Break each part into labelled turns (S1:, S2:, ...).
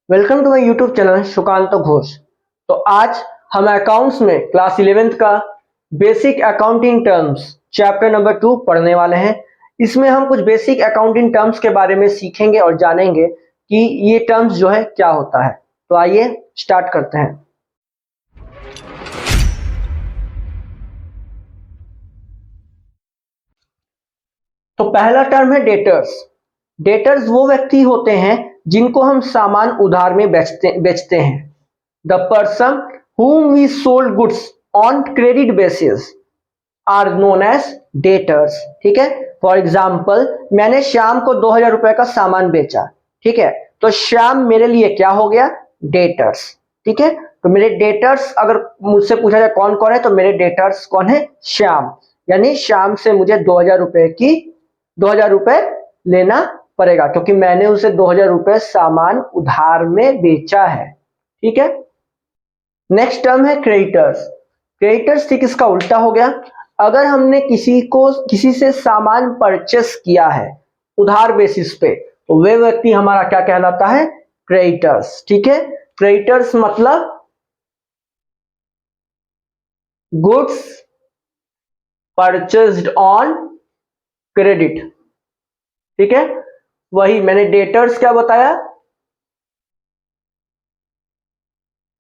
S1: Welcome to my YouTube channel Sukant Ghosh. तो आज हम अकाउंट्स में क्लास 11th का basic accounting terms chapter number 2 पढ़ने वाले हैं। इसमें हम कुछ बेसिक अकाउंटिंग टर्म्स के बारे में सीखेंगे और जानेंगे कि ये टर्म्स जो है क्या होता है। तो आइए स्टार्ट करते हैं। तो पहला टर्म है डेटर्स। डेटर्स वो व्यक्ति होते हैं जिनको हम सामान उधार में बेचते हैं। The person whom we sold goods on credit basis are known as debtors। ठीक है, फॉर एग्जाम्पल मैंने श्याम को 2000 रुपए का सामान बेचा। ठीक है, तो श्याम मेरे लिए क्या हो गया? डेटर्स। ठीक है, तो मेरे डेटर्स अगर मुझसे पूछा जाए कौन कौन है, तो मेरे डेटर्स कौन है? श्याम। यानी श्याम से मुझे 2000 रुपए लेना पड़ेगा क्योंकि मैंने उसे 2000 रुपए सामान उधार में बेचा है। ठीक है, नेक्स्ट टर्म है क्रेडिटर्स। क्रेडिटर्स ठीक इसका उल्टा हो गया। अगर हमने किसी से सामान परचेस किया है उधार बेसिस पे, तो वे व्यक्ति हमारा क्या कहलाता है? क्रेडिटर्स। ठीक है, क्रेडिटर्स मतलब गुड्स परचेस्ड ऑन क्रेडिट। ठीक है, वही मैंने डेटर्स क्या बताया?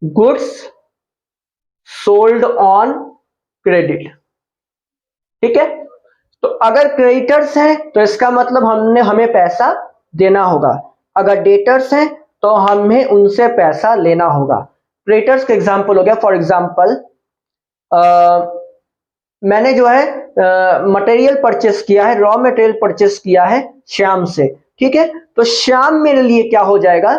S1: Goods sold on credit. ठीक है, तो अगर क्रेडिटर्स है तो इसका मतलब हमें पैसा देना होगा। अगर डेटर्स है तो हमें उनसे पैसा लेना होगा। क्रेडिटर्स का एग्जांपल हो गया, फॉर एग्जांपल मैंने जो है मटेरियल परचेस किया है, रॉ मटेरियल परचेस किया है श्याम से। ठीक है, तो श्याम मेरे लिए क्या हो जाएगा?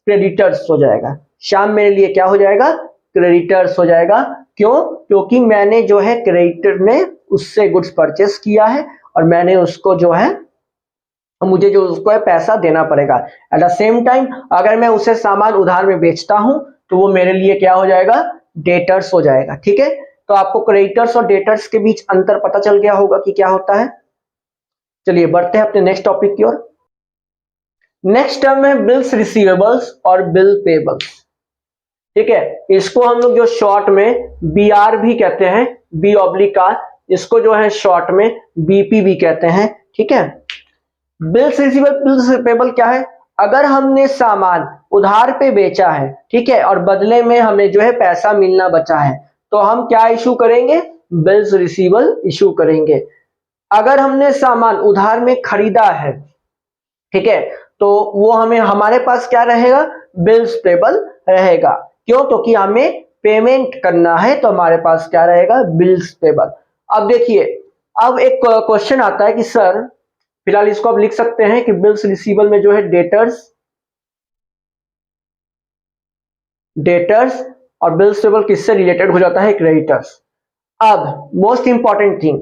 S1: क्रेडिटर्स हो जाएगा। श्याम मेरे लिए क्या हो जाएगा? क्रेडिटर्स हो जाएगा। क्यों? क्योंकि मैंने जो है क्रेडिटर में उससे गुड्स परचेस किया है और मैंने उसको जो है मुझे जो उसको है पैसा देना पड़ेगा। एट द सेम टाइम अगर मैं उसे सामान उधार में बेचता हूं तो वो मेरे लिए क्या हो जाएगा? डेटर्स हो जाएगा। ठीक है, तो आपको क्रेडिटर्स और डेटर्स के बीच अंतर पता चल गया होगा कि क्या होता है। चलिए बढ़ते हैं अपने नेक्स्ट टॉपिक की ओर। नेक्स्ट टर्म है बिल्स रिसीवेबल्स और बिल पेबल्स। ठीक है, इसको हम लोग जो शॉर्ट में बीआर भी कहते हैं, बी ऑब्लिक आर, इसको जो है शॉर्ट में बीपी भी कहते हैं। ठीक है, बिल्स रिसीवेबल बिल्स पेबल क्या है? अगर हमने सामान उधार पे बेचा है, ठीक है, और बदले में हमें जो है पैसा मिलना बचा है, तो हम क्या इशू करेंगे? बिल्स रिसीवेबल इशू करेंगे। अगर हमने सामान उधार में खरीदा है, ठीक है, तो वो हमारे पास क्या रहेगा? बिल्स पेबल रहेगा। क्यों? तो कि हमें पेमेंट करना है, तो हमारे पास क्या रहेगा? Bills payable. अब देखिए, अब एक क्वेश्चन आता है कि सर, फिलहाल इसको आप लिख सकते हैं कि बिल्स रिसीवेबल में जो है डेटर्स और बिल्स पेबल किससे रिलेटेड हो जाता है? क्रेडिटर्स। अब मोस्ट इंपॉर्टेंट थिंग,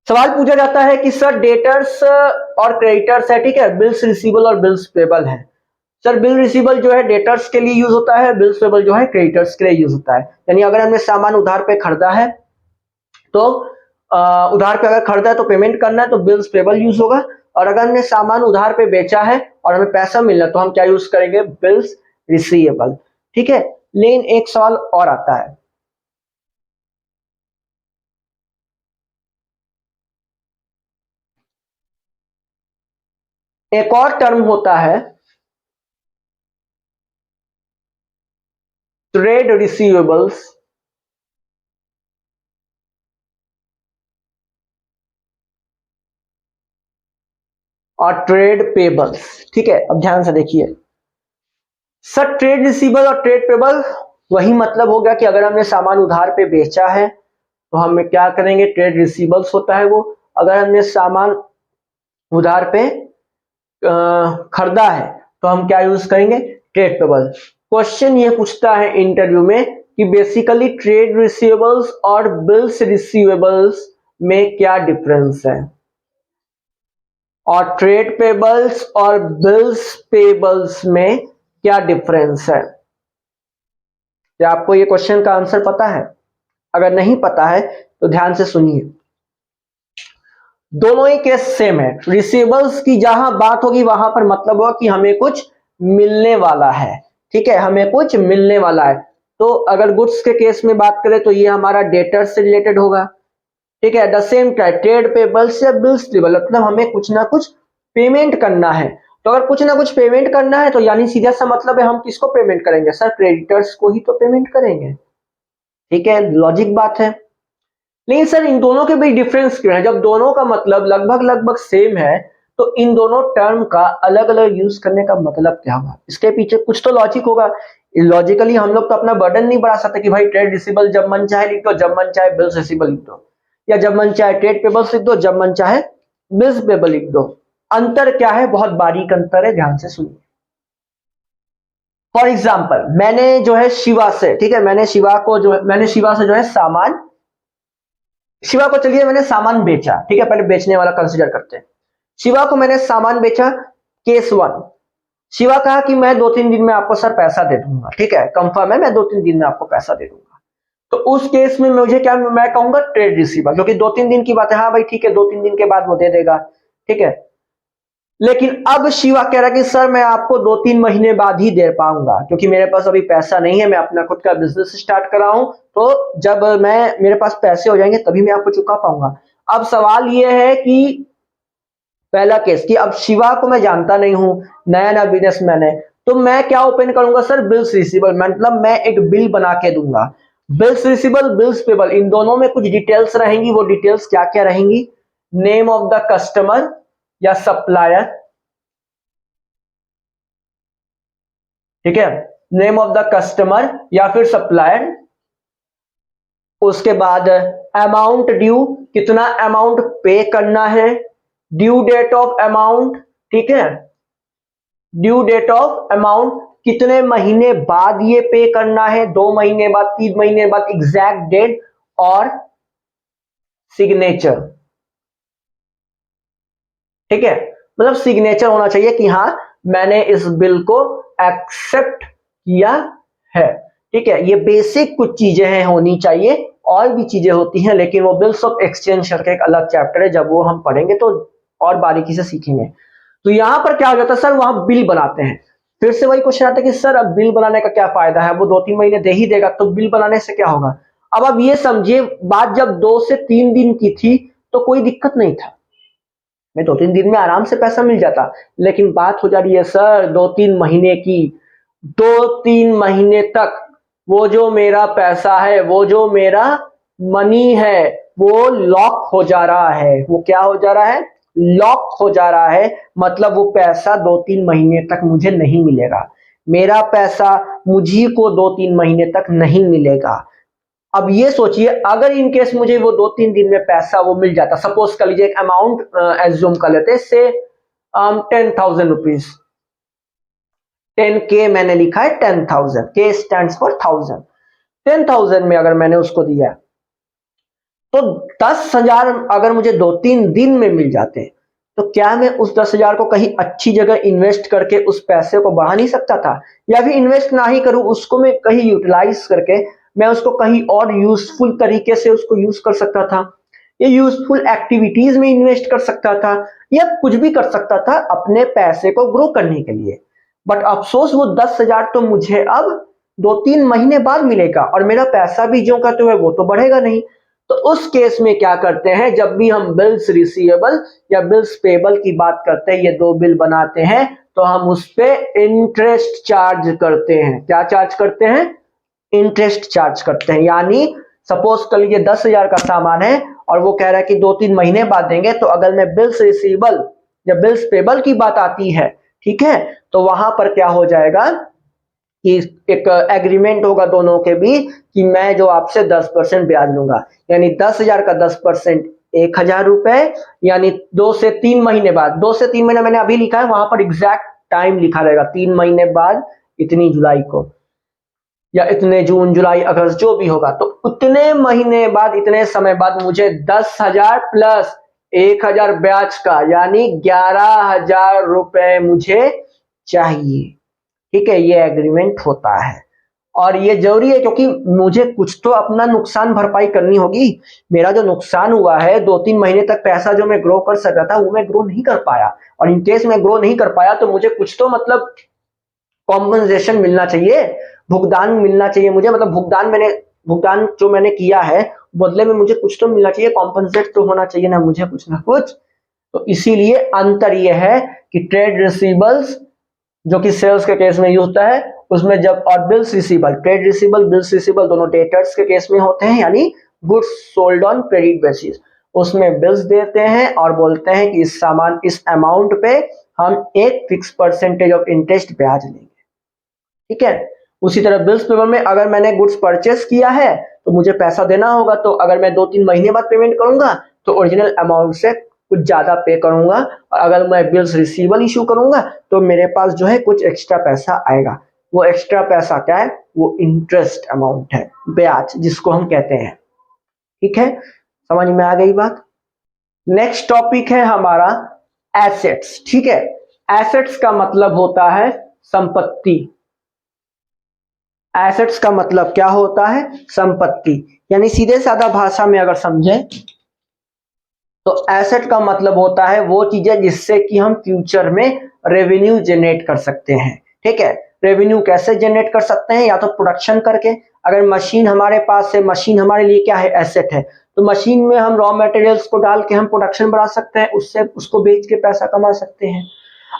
S1: सवाल पूछा जाता है कि सर डेटर्स और क्रेडिटर्स है, ठीक है, बिल्स रिसीवेबल और बिल्स पेबल है। सर बिल रिसीवेबल जो है डेटर्स के लिए यूज होता है, बिल्स पेबल जो है क्रेडिटर्स के लिए यूज होता है। यानी अगर हमने सामान उधार पे खरीदा है तो उधार पे अगर खरीदा है तो पेमेंट करना है तो बिल्स पेबल यूज होगा, और अगर हमने सामान उधार पे बेचा है और हमें पैसा मिलना तो हम क्या यूज करेंगे? Bills receivable. ठीक है, लेकिन एक सवाल और आता है, एक और टर्म होता है ट्रेड रिसीवेबल्स और ट्रेड पेबल्स। ठीक है, अब ध्यान से देखिए, सर ट्रेड रिसीवेबल और ट्रेड पेबल वही मतलब हो गया कि अगर हमने सामान उधार पे बेचा है तो हम क्या करेंगे? ट्रेड रिसीवेबल्स होता है वो। अगर हमने सामान उधार पे खरीदा है तो हम क्या यूज करेंगे? Trade payable. क्वेश्चन ये पूछता है इंटरव्यू में कि बेसिकली ट्रेड रिसीवेबल्स और बिल्स रिसीवेबल्स में क्या डिफरेंस है, और ट्रेड पेबल्स और बिल्स पेबल्स में क्या डिफरेंस है। क्या आपको ये क्वेश्चन का आंसर पता है? अगर नहीं पता है तो ध्यान से सुनिए। दोनों ही केस सेम है। रिसीवेबल्स की जहां बात होगी वहां पर मतलब होगा कि हमें कुछ मिलने वाला है, ठीक है, हमें कुछ मिलने वाला है। तो अगर गुड्स के केस में बात करें तो ये हमारा डेटर्स से रिलेटेड होगा, ठीक है। The same time trade payables या बिल्स पेबल, मतलब हमें कुछ ना कुछ पेमेंट करना है। तो अगर कुछ ना कुछ पेमेंट करना है तो यानी सीधा सा मतलब है हम किसको पेमेंट करेंगे सर, क्रेडिटर्स को ही तो पेमेंट करेंगे, ठीक है, लॉजिक बात है। लेकिन सर इन दोनों के बीच डिफरेंस क्यों है, जब दोनों का मतलब लगभग लगभग सेम है तो इन दोनों टर्म का अलग अलग यूज करने का मतलब क्या होगा, इसके पीछे कुछ तो लॉजिक होगा। लॉजिकली हम लोग तो अपना बर्डन नहीं बढ़ा सकते कि भाई ट्रेड रिसीबल जब मन चाहे लिख दो, जब मन चाहे बिल्स रिसीबल लिख दो, या जब मन चाहे ट्रेड पेबल्स लिख दो, जब मन चाहे बिल्स पेबल लिख दो। अंतर क्या है, बहुत बारीक अंतर है, ध्यान से सुनिए। फॉर एग्जाम्पल मैंने जो है शिवा से, ठीक है, मैंने शिवा से जो है सामान, शिवा को चलिए मैंने सामान बेचा, ठीक है, पहले बेचने वाला कंसीडर करते हैं। शिवा को मैंने सामान बेचा, केस 1। शिवा कहा कि मैं 2-3 दिन में आपको सर पैसा दे दूंगा, ठीक है, कंफर्म है, मैं 2-3 दिन में आपको पैसा दे दूंगा। तो उस केस में मुझे क्या, मैं कहूंगा ट्रेड रिसीवर, क्योंकि 2-3 दिन की बात है, हाँ भाई ठीक है 2-3 दिन के बाद वो दे देगा, ठीक है। लेकिन अब शिवा कह रहा है कि सर मैं आपको 2-3 महीने बाद ही दे पाऊंगा, क्योंकि मेरे पास अभी पैसा नहीं है, मैं अपना खुद का बिजनेस स्टार्ट कर रहा हूं, तो जब मेरे पास पैसे हो जाएंगे तभी मैं आपको चुका पाऊंगा। अब सवाल यह है कि पहला केस कि अब शिवा को मैं जानता नहीं हूं, नया नया बिजनेसमैन है, तो मैं क्या ओपन करूंगा सर, बिल्स रिसीबल, मतलब मैं एक बिल बना के दूंगा। बिल्स रिसीबल, बिल्स पेबल, इन दोनों में कुछ डिटेल्स रहेंगी, वो डिटेल्स क्या क्या रहेंगी, नेम ऑफ द कस्टमर या सप्लायर, ठीक है, नेम ऑफ द कस्टमर या फिर सप्लायर। उसके बाद अमाउंट ड्यू, कितना अमाउंट पे करना है, ड्यू डेट ऑफ अमाउंट, ठीक है, ड्यू डेट ऑफ अमाउंट, कितने महीने बाद ये पे करना है, 2 महीने बाद, 3 महीने बाद, एग्जैक्ट डेट, और सिग्नेचर, ठीक है, मतलब सिग्नेचर होना चाहिए कि हाँ मैंने इस बिल को एक्सेप्ट किया है, ठीक है। ये बेसिक कुछ चीजें हैं, होनी चाहिए, और भी चीजें होती हैं, लेकिन वो बिल्स ऑफ एक्सचेंज करके एक अलग चैप्टर है, जब वो हम पढ़ेंगे तो और बारीकी से सीखेंगे। तो यहां पर क्या हो जाता है सर, वहां बिल बनाते हैं, फिर से वही क्वेश्चन आता है कि सर अब बिल बनाने का क्या फायदा है, वो 2-3 महीने दे ही देगा, तो बिल बनाने से क्या होगा। अब आप ये समझिए, बात जब 2 से 3 दिन की थी तो कोई दिक्कत नहीं था, मैं 2-3 दिन में आराम से पैसा मिल जाता। लेकिन बात हो जा रही है सर 2-3 महीने की, 2-3 महीने तक वो जो मेरा पैसा है, वो जो मेरा मनी है, वो लॉक हो जा रहा है, वो क्या हो जा रहा है, लॉक हो जा रहा है, मतलब वो पैसा 2-3 महीने तक मुझे नहीं मिलेगा, मेरा पैसा मुझी को 2-3 महीने तक नहीं मिलेगा। अब ये सोचिए अगर इन केस मुझे वो 2-3 दिन में पैसा वो मिल जाता, सपोज कर लीजिए एक अमाउंट एज्यूम कर लेते से 10,000 रुपीज, 10K मैंने लिखा है, 10,000, के स्टैंड्स फॉर 1000, 10,000 में अगर मैंने उसको दिया तो 10,000 अगर मुझे 2-3 दिन में मिल जाते तो क्या मैं उस 10,000 को कहीं अच्छी जगह इन्वेस्ट करके उस पैसे को बढ़ा नहीं सकता था, या फिर इन्वेस्ट ना ही करूं, उसको मैं कहीं यूटिलाइज करके मैं उसको कहीं और यूजफुल तरीके से उसको यूज कर सकता था, या यूजफुल एक्टिविटीज में इन्वेस्ट कर सकता था, या कुछ भी कर सकता था अपने पैसे को ग्रो करने के लिए। बट अफसोस वो 10,000 तो मुझे अब 2-3 महीने बाद मिलेगा, और मेरा पैसा भी जो कहते हुए वो तो बढ़ेगा नहीं। तो उस केस में क्या करते हैं, जब भी हम बिल्स रिसीवेबल या बिल्स पेबल की बात करते हैं, ये दो बिल बनाते हैं, तो हम उस पर इंटरेस्ट चार्ज करते हैं। क्या चार्ज करते हैं, इंटरेस्ट चार्ज करते हैं। यानी सपोज कर लीजिए 10,000 का सामान है और वो कह रहा है कि 2-3 महीने बाद देंगे, तो अगर मैं बिल्स रिसीवेबल या बिल्स पेबल की बात आती है, ठीक है, तो वहां पर क्या हो जाएगा कि एक एग्रीमेंट होगा दोनों के बीच कि मैं जो आपसे 10% ब्याज लूंगा, यानी 10,000 का 10% 1,000 रुपए, यानी 2 से 3 महीने बाद, 2 से 3 महीने मैंने अभी लिखा है, वहां पर एग्जैक्ट टाइम लिखा रहेगा, 3 महीने बाद इतनी जुलाई को, या इतने जून जुलाई अगस्त जो भी होगा, तो उतने महीने बाद, इतने समय बाद मुझे 10,000 प्लस 1,000 ब्याज का, यानी 11,000 रुपए मुझे चाहिए, ठीक है, ये एग्रीमेंट होता है। और ये जरूरी है क्योंकि मुझे कुछ तो अपना नुकसान भरपाई करनी होगी। मेरा जो नुकसान हुआ है 2-3 महीने तक पैसा जो मैं ग्रो कर सकता था वो मैं ग्रो नहीं कर पाया, और इन केस मैं ग्रो नहीं कर पाया तो मुझे कुछ तो मतलब कॉम्पनसेशन मिलना चाहिए, भुगतान मिलना चाहिए मुझे, मतलब भुगतान जो मैंने किया है बदले में मुझे कुछ तो मिलना चाहिए, कॉम्पनसेट तो होना चाहिए ना मुझे कुछ ना कुछ। तो इसीलिए अंतर यह है कि ट्रेड रिसीवेबल्स जो कि सेल्स के केस में यूज होता है उसमें जब, और bills receivable, trade receivable bills receivable दोनों डेटर्स के केस में होते हैं, यानी goods sold on credit basis, उसमें बिल्स देते हैं और बोलते हैं कि इस अमाउंट पे हम एक फिक्स परसेंटेज ऑफ इंटरेस्ट ब्याज लेंगे, ठीक है। उसी तरह बिल्स पेमेंट में अगर मैंने गुड्स परचेस किया है तो मुझे पैसा देना होगा, तो अगर मैं 2-3 महीने बाद पेमेंट करूंगा तो ओरिजिनल अमाउंट से कुछ ज्यादा पे करूंगा, और अगर मैं बिल्स रिसीवेबल इशू करूंगा तो मेरे पास जो है कुछ एक्स्ट्रा पैसा आएगा। वो एक्स्ट्रा पैसा क्या है? वो इंटरेस्ट अमाउंट है, ब्याज जिसको हम कहते हैं, ठीक है। समझ में आ गई बात। नेक्स्ट टॉपिक है हमारा एसेट्स, ठीक है। एसेट्स का मतलब होता है संपत्ति। एसेट्स का मतलब क्या होता है? संपत्ति। यानी सीधे साधा भाषा में अगर समझे तो एसेट का मतलब होता है वो चीजें जिससे कि हम फ्यूचर में रेवेन्यू जनरेट कर सकते हैं, ठीक है। रेवेन्यू कैसे जनरेट कर सकते हैं? या तो प्रोडक्शन करके, अगर मशीन हमारे पास है, मशीन हमारे लिए क्या है? एसेट है। तो मशीन में हम रॉ मटेरियल्स को डाल के हम प्रोडक्शन बढ़ा सकते हैं, उससे उसको बेच के पैसा कमा सकते हैं।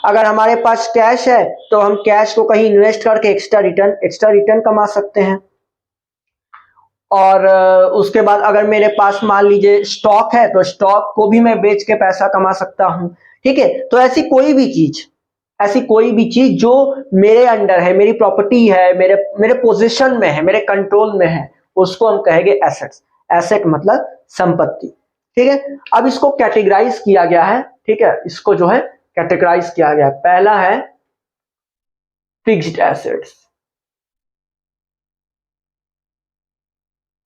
S1: अगर हमारे पास कैश है तो हम कैश को कहीं इन्वेस्ट करके एक्स्ट्रा रिटर्न कमा सकते हैं। और उसके बाद अगर मेरे पास मान लीजिए स्टॉक है तो स्टॉक को भी मैं बेच के पैसा कमा सकता हूं, ठीक है। तो ऐसी कोई भी चीज जो मेरे अंडर है, मेरी प्रॉपर्टी है, मेरे पोजीशन में है, मेरे कंट्रोल में है, उसको हम कहेंगे एसेट्स। एसेट मतलब संपत्ति, ठीक है। अब इसको कैटेगराइज किया गया है, ठीक है, इसको जो है कैटेगराइज किया गया है। पहला है फिक्स्ड एसेट्स।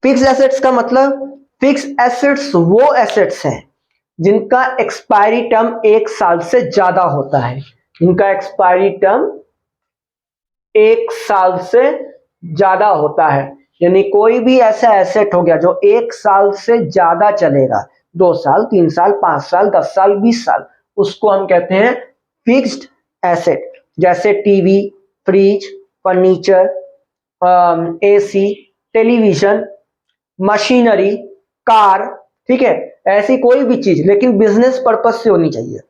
S1: फिक्स एसेट्स का मतलब, फिक्स एसेट्स वो एसेट्स हैं जिनका एक्सपायरी टर्म 1 साल से ज्यादा होता है। जिनका एक्सपायरी टर्म 1 साल से ज्यादा होता है, यानी कोई भी ऐसा एसेट हो गया जो 1 साल से ज्यादा चलेगा, 2 साल, 3 साल, 5 साल, 10 साल, 20 साल, उसको हम कहते हैं फिक्स्ड एसेट। जैसे TV, fridge, furniture, AC, television, machinery, car, ठीक है। ऐसी कोई भी चीज लेकिन बिजनेस पर्पज से होनी चाहिए।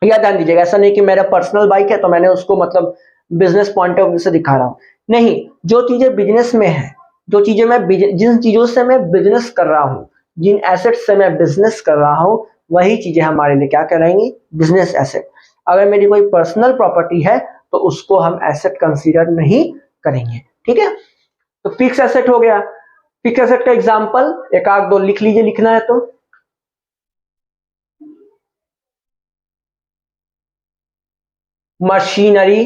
S1: याद ध्यान दीजिएगा, ऐसा नहीं कि मेरा पर्सनल बाइक है तो मैंने उसको मतलब बिजनेस पॉइंट ऑफ व्यू से दिखा रहा हूं, नहीं। जो चीजें बिजनेस में है, जिन चीजों से मैं बिजनेस कर रहा हूं, जिन एसेट से मैं बिजनेस कर रहा हूं, वही चीजें हमारे लिए क्या कहलाएंगी? Business asset. अगर मेरी कोई पर्सनल प्रॉपर्टी है तो उसको हम एसेट कंसीडर नहीं करेंगे, ठीक है। तो फिक्स एसेट हो गया। फिक्स एसेट का एग्जांपल एक आध दो लिख लीजिए, लिखना है तो। मशीनरी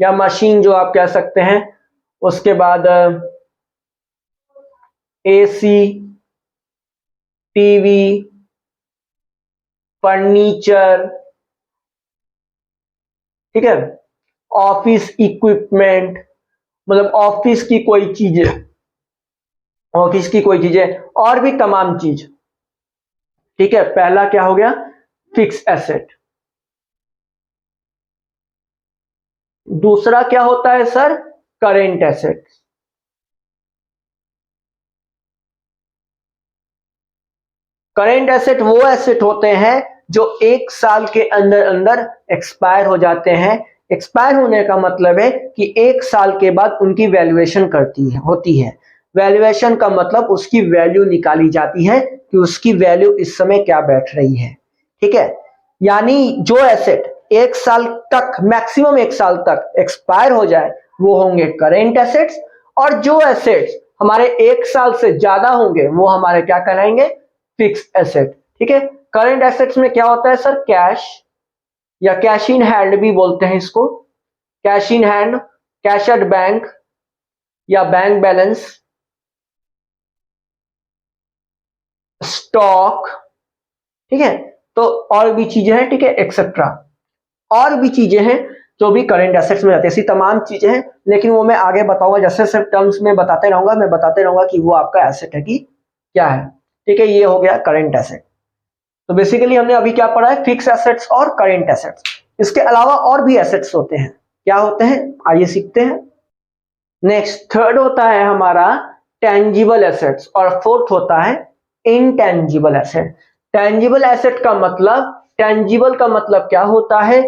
S1: या मशीन जो आप कह सकते हैं, उसके बाद एसी, टीवी, फर्नीचर, ठीक है। ऑफिस इक्विपमेंट, मतलब ऑफिस की कोई चीजें और भी तमाम चीज, ठीक है। पहला क्या हो गया? Fix asset. दूसरा क्या होता है sir? Current asset. Current asset वो एसेट होते हैं जो 1 साल के अंदर अंदर एक्सपायर हो जाते हैं। एक्सपायर होने का मतलब है कि 1 साल के बाद उनकी वैल्यूएशन होती है। वैल्यूएशन का मतलब उसकी वैल्यू निकाली जाती है कि उसकी वैल्यू इस समय क्या बैठ रही है, ठीक है। यानी जो एसेट 1 साल तक, मैक्सिमम 1 साल तक एक्सपायर हो जाए, वो होंगे करेंट एसेट्स। और जो एसेट्स हमारे 1 साल से ज्यादा होंगे वो हमारे क्या कहलाएंगे? फिक्स एसेट, ठीक है। करंट एसेट्स में क्या होता है सर? कैश या कैश इन हैंड भी बोलते हैं इसको। Cash in hand, cash at bank या बैंक बैलेंस, स्टॉक, ठीक है। तो और भी चीजें हैं, ठीक है, एक्सेट्रा। और भी चीजें हैं जो भी करंट एसेट्स में आती है, ऐसी तमाम चीजें हैं, लेकिन वो मैं आगे बताऊंगा, जैसे जैसे टर्म्स में बताते रहूंगा, मैं बताते रहूंगा कि वो आपका एसेट है कि क्या है, ठीक है। ये हो गया करंट एसेट। तो बेसिकली हमने अभी क्या पढ़ा है? फिक्स एसेट्स और करेंट एसेट्स। इसके अलावा और भी एसेट्स होते हैं, क्या होते हैं, आइए सीखते हैं। नेक्स्ट थर्ड होता है हमारा टेंजिबल एसेट्स और फोर्थ होता है इनटेंजिबल एसेट। टेंजिबल एसेट का मतलब, टेंजिबल का मतलब क्या होता है,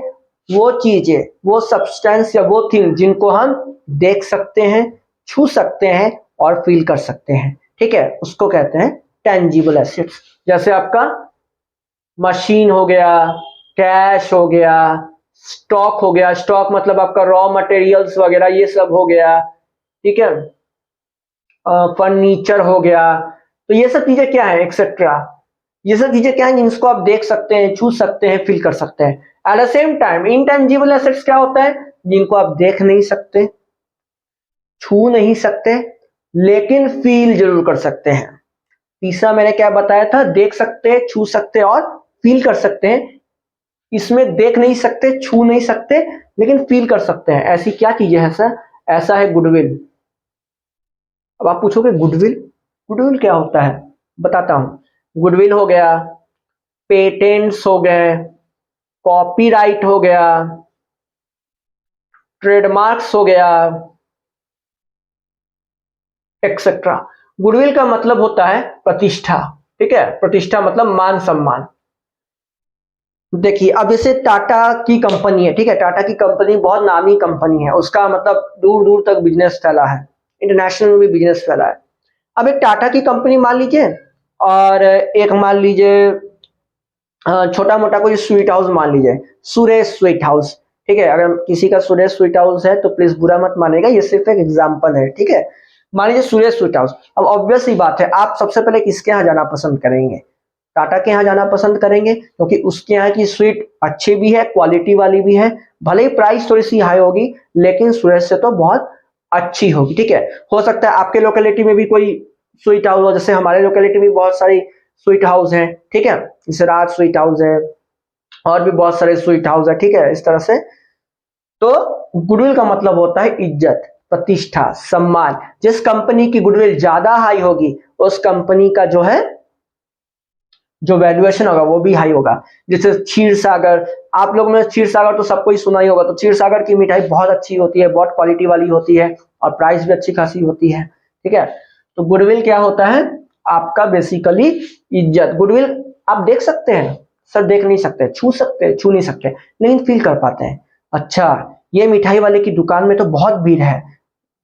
S1: वो चीजें, वो सब्सटेंस या वो थिंग जिनको हम देख सकते हैं, छू सकते हैं और फील कर सकते हैं, ठीक है, उसको कहते हैं टेंजिबल एसेट्स। जैसे आपका मशीन हो गया, कैश हो गया, स्टॉक हो गया, स्टॉक मतलब आपका रॉ मटेरियल्स वगैरह ये सब हो गया, ठीक है, फर्नीचर हो गया। तो ये सब चीजें क्या है, एक्सेट्रा, ये सब चीजें क्या है जिनको आप देख सकते हैं, छू सकते हैं, फील कर सकते हैं। Eight the same time intangible assets क्या होता है, जिनको आप देख नहीं सकते, छू नहीं सकते, लेकिन फील जरूर कर सकते हैं। तीसरा मैंने क्या बताया था, देख सकते हैं, छू सकते और फील कर सकते हैं। इसमें देख नहीं सकते, छू नहीं सकते, लेकिन फील कर सकते हैं। ऐसी क्या चीजें हैं सर, ऐसा है गुडविल। अब आप पूछोगे गुडविल, गुडविल क्या होता है, बताता हूं। गुडविल हो गया, पेटेंट्स हो गए, कॉपीराइट हो गया, ट्रेडमार्क्स हो गया, एक्सेट्रा। गुडविल का मतलब होता है प्रतिष्ठा, ठीक है, प्रतिष्ठा मतलब मान सम्मान। देखिए अब जैसे टाटा की कंपनी है, ठीक है, टाटा की कंपनी बहुत नामी कंपनी है, उसका मतलब दूर दूर तक बिजनेस फैला है, इंटरनेशनल में भी बिजनेस फैला है। अब एक टाटा की कंपनी मान लीजिए, और एक मान लीजिए छोटा मोटा कोई स्वीट हाउस मान लीजिए, सुरेश स्वीट हाउस, ठीक है, अगर किसी का सुरेश स्वीट हाउस है तो प्लीज बुरा मत मानेगा, ये सिर्फ एक एग्जांपल है, ठीक है। मान लीजिए सुरेश स्वीट हाउस। अब ऑब्वियस ही बात है, आप सबसे पहले किसके यहाँ जाना पसंद करेंगे, टाटा के यहाँ जाना पसंद करेंगे, क्योंकि उसके यहाँ की स्वीट अच्छी भी है, क्वालिटी वाली भी है, भले ही प्राइस थोड़ी सी हाई होगी, लेकिन सुरेश से तो बहुत अच्छी होगी, ठीक है। हो सकता है आपके लोकेलिटी में भी कोई स्वीट हाउस हो, जैसे हमारे लोकेलिटी में बहुत सारी स्वीट हाउस है, ठीक है, जैसे राज स्वीट हाउस है, और भी बहुत सारे स्वीट हाउस है, ठीक है, इस तरह से। तो गुडविल का मतलब होता है इज्जत, प्रतिष्ठा, सम्मान। जिस कंपनी की गुडविल ज्यादा हाई होगी, उस कंपनी का जो है जो वैल्यूएशन होगा वो भी हाई होगा। जैसे क्षीर सागर, आप लोग ने क्षीर सागर तो सबको ही सुना ही होगा, तो क्षीर सागर की मिठाई बहुत अच्छी होती है, बहुत क्वालिटी वाली होती है, और प्राइस भी अच्छी खासी होती है, ठीक है। तो गुडविल क्या होता है, आपका बेसिकली इज्जत। गुडविल आप देख सकते हैं सर, देख नहीं सकते, छू सकते हैं, छू नहीं सकते, लेकिन फील कर पाते हैं। अच्छा, ये मिठाई वाले की दुकान में तो बहुत भीड़ है,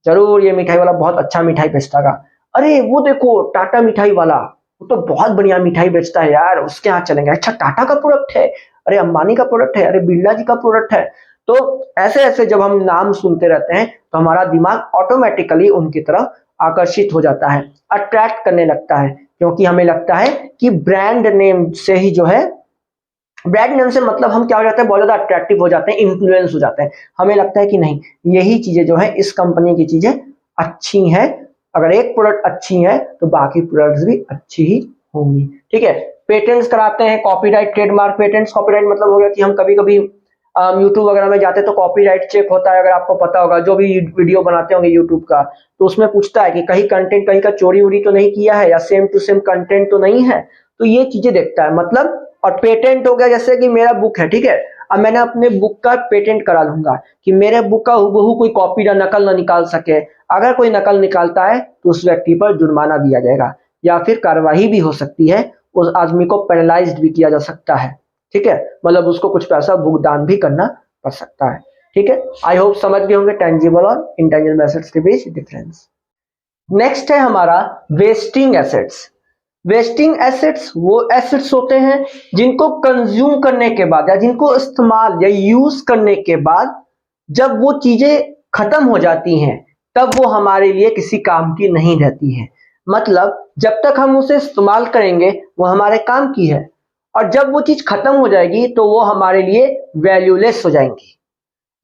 S1: जरूर ये मिठाई वाला बहुत अच्छा मिठाई बेचता होगा। अरे वो देखो टाटा मिठाई वाला, वो तो बहुत बढ़िया मिठाई बेचता है यार, उसके यहाँ चलेंगे। अच्छा टाटा का प्रोडक्ट है, अरे अंबानी का प्रोडक्ट है, अरे बिरला जी का प्रोडक्ट है। तो ऐसे ऐसे जब हम नाम सुनते रहते हैं तो हमारा दिमाग ऑटोमेटिकली उनकी तरफ आकर्षित हो जाता है, अट्रैक्ट करने लगता है, क्योंकि हमें लगता है कि ब्रांड नेम से ही जो है, ब्रांड नेम से मतलब हम क्या हो जाते हैं, बहुत ज्यादा अट्रैक्टिव हो जाते हैं, इन्फ्लुएंस हो जाते हैं। हमें लगता है कि नहीं, यही चीजें जो है इस कंपनी की चीजें अच्छी हैं, अगर एक प्रोडक्ट अच्छी है तो बाकी प्रोडक्ट्स भी अच्छी ही होंगी, ठीक है। पेटेंट्स कराते हैं, कॉपीराइट, ट्रेडमार्क, पेटेंट्स, कॉपीराइट मतलब हो गया कि हम कभी कभी यूट्यूब वगैरह में जाते हैं तो कॉपीराइट चेक होता है, अगर आपको पता होगा, जो भी वीडियो बनाते होंगे यूट्यूब का, तो उसमें पूछता है कि कहीं कंटेंट कहीं का चोरी वोरी तो नहीं किया है, या सेम टू सेम कंटेंट तो नहीं है, तो ये चीजें देखता है मतलब। और पेटेंट हो गया, जैसे कि मेरा बुक है, ठीक है, अब मैंने अपने बुक का पेटेंट करा लूंगा कि मेरे बुक का हूबहू कोई कॉपी ना नकल ना निकाल सके। अगर कोई नकल निकालता है तो उस व्यक्ति पर जुर्माना दिया जाएगा, या फिर कार्रवाई भी हो सकती है, उस आदमी को पेनलाइज्ड भी किया जा सकता है, ठीक है, मतलब उसको कुछ पैसा भुगतान भी करना पड़ सकता है, ठीक है। आई होप समझ गए होंगे टेंजिबल और इंटेंजिबल एसेट्स के बीच डिफरेंस। नेक्स्ट है हमारा वेस्टिंग एसेट्स। वेस्टिंग एसेट्स वो एसेट्स होते हैं जिनको कंज्यूम करने के बाद, या जिनको इस्तेमाल या यूज करने के बाद जब वो चीजें खत्म हो जाती हैं, तब वो हमारे लिए किसी काम की नहीं रहती है। मतलब जब तक हम उसे इस्तेमाल करेंगे वो हमारे काम की है, और जब वो चीज खत्म हो जाएगी तो वो हमारे लिए वैल्यूलेस हो जाएंगी।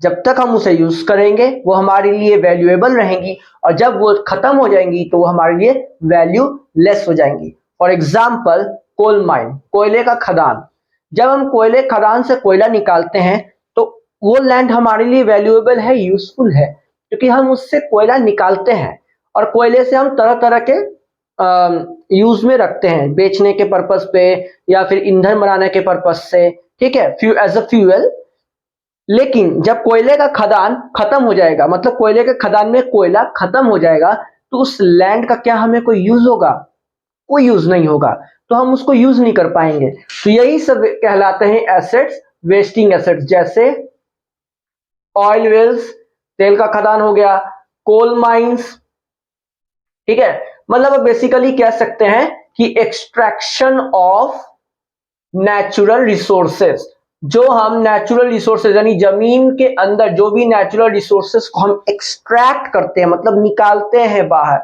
S1: जब तक हम उसे यूज करेंगे वो हमारे लिए वैल्यूएबल रहेंगी, और जब वो खत्म हो जाएंगी तो वो हमारे लिए वैल्यू लेस हो जाएंगी। फॉर एग्जाम्पल कोल माइन, कोयले का खदान। जब हम कोयले खदान से कोयला निकालते हैं तो वो लैंड हमारे लिए वैल्यूएबल है, यूजफुल है, क्योंकि हम उससे कोयला निकालते हैं, और कोयले से हम तरह तरह के यूज में रखते हैं, बेचने के पर्पस पे, या फिर ईंधन बनाने के पर्पस से, ठीक है, एज अ फ्यूल। लेकिन जब कोयले का खदान खत्म हो जाएगा, मतलब कोयले के खदान में कोयला खत्म हो जाएगा, तो उस लैंड का क्या हमें कोई यूज होगा? कोई यूज नहीं होगा, तो हम उसको यूज नहीं कर पाएंगे। तो यही सब कहलाते हैं एसेट्स, वेस्टिंग एसेट्स। जैसे ऑयल वेल्स, तेल का खदान हो गया, कोल माइंस, ठीक है। मतलब बेसिकली कह सकते हैं कि एक्सट्रैक्शन ऑफ नेचुरल रिसोर्सेस। जो हम नेचुरल रिसोर्सेज यानी जमीन के अंदर जो भी नेचुरल रिसोर्सेस को हम एक्सट्रैक्ट करते हैं, मतलब निकालते हैं बाहर,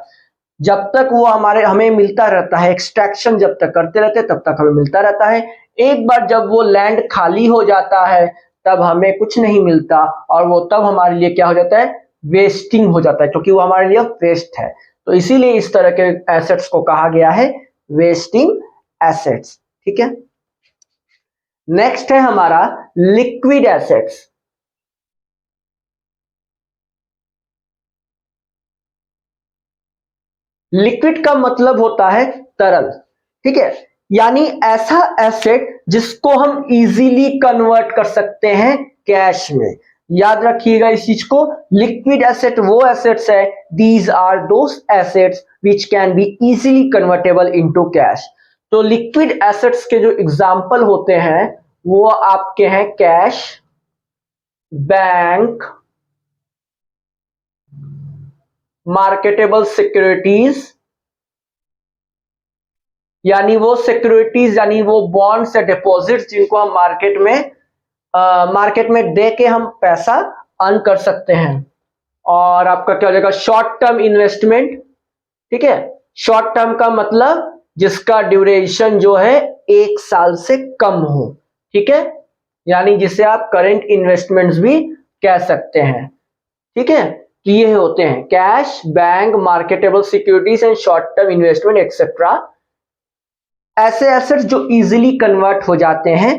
S1: जब तक वो हमें मिलता रहता है, एक्सट्रैक्शन जब तक करते रहते हैं तब तक हमें मिलता रहता है। एक बार जब वो लैंड खाली हो जाता है तब हमें कुछ नहीं मिलता, और वो तब हमारे लिए क्या हो जाता है? वेस्टिंग हो जाता है, क्योंकि वो हमारे लिए वेस्ट है। तो इसीलिए इस तरह के एसेट्स को कहा गया है वेस्टिंग एसेट्स, ठीक है। नेक्स्ट है हमारा लिक्विड एसेट्स। लिक्विड का मतलब होता है तरल, ठीक है। यानी ऐसा एसेट जिसको हम इजीली कन्वर्ट कर सकते हैं कैश में। याद रखिएगा इस चीज को, लिक्विड एसेट वो एसेट्स है, these are those assets which can be easily convertible into cash. तो लिक्विड एसेट्स के जो एग्जांपल होते हैं वो आपके हैं कैश, बैंक, मार्केटेबल सिक्योरिटीज, यानी वो सिक्योरिटीज यानी वो बॉन्ड्स या डिपॉजिट्स जिनको हम मार्केट में दे के हम पैसा अर्न कर सकते हैं। और आपका क्या हो जाएगा? शॉर्ट टर्म इन्वेस्टमेंट, ठीक है। शॉर्ट टर्म का मतलब जिसका ड्यूरेशन जो है 1 साल से कम हो, ठीक है। यानी जिसे आप करेंट इन्वेस्टमेंट्स भी कह सकते हैं, ठीक है। तो ये होते हैं cash, bank, marketable securities and short term investment etcetera, ऐसे एसेट्स जो इजीली कन्वर्ट हो जाते हैं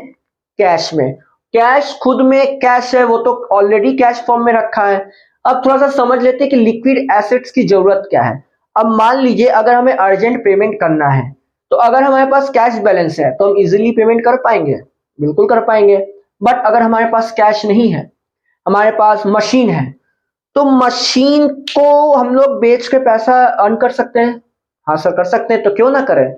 S1: कैश में। कैश खुद में कैश है, वो तो ऑलरेडी कैश फॉर्म में रखा है। अब थोड़ा सा समझ लेते हैं कि लिक्विड एसेट्स की जरूरत क्या है। अब मान लीजिए अगर हमें अर्जेंट पेमेंट करना है, तो अगर हमारे पास कैश बैलेंस है तो हम इजीली पेमेंट कर पाएंगे, बिल्कुल कर पाएंगे। बट अगर हमारे पास कैश नहीं है, हमारे पास मशीन है, तो मशीन को हम लोग बेच के पैसा अर्न कर सकते हैं। हाँ सर कर सकते हैं, तो क्यों ना करें।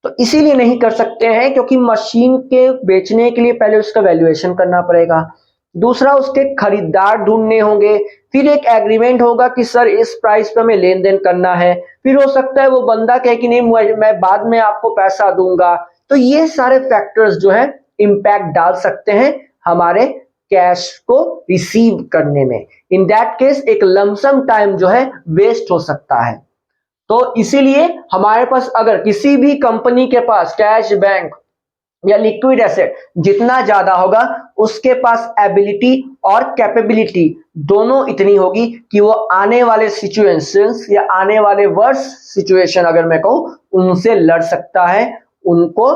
S1: तो इसीलिए नहीं कर सकते हैं क्योंकि मशीन के बेचने के लिए पहले उसका वैल्यूएशन करना पड़ेगा, दूसरा उसके खरीदार ढूंढने होंगे, फिर एक एग्रीमेंट होगा कि सर इस प्राइस पे हमें लेन देन करना है, फिर हो सकता है वो बंदा कहे कि नहीं मैं बाद में आपको पैसा दूंगा। तो ये सारे फैक्टर्स जो है इंपैक्ट डाल सकते हैं हमारे कैश को रिसीव करने में। इन दैट केस एक लमसम टाइम जो है वेस्ट हो सकता है। तो इसीलिए हमारे पास अगर किसी भी कंपनी के पास कैश, बैंक या लिक्विड एसेट जितना ज्यादा होगा, उसके पास एबिलिटी और कैपेबिलिटी दोनों इतनी होगी कि वो आने वाले सिचुएशंस या आने वाले वर्स सिचुएशन अगर मैं कहूं उनसे लड़ सकता है। उनको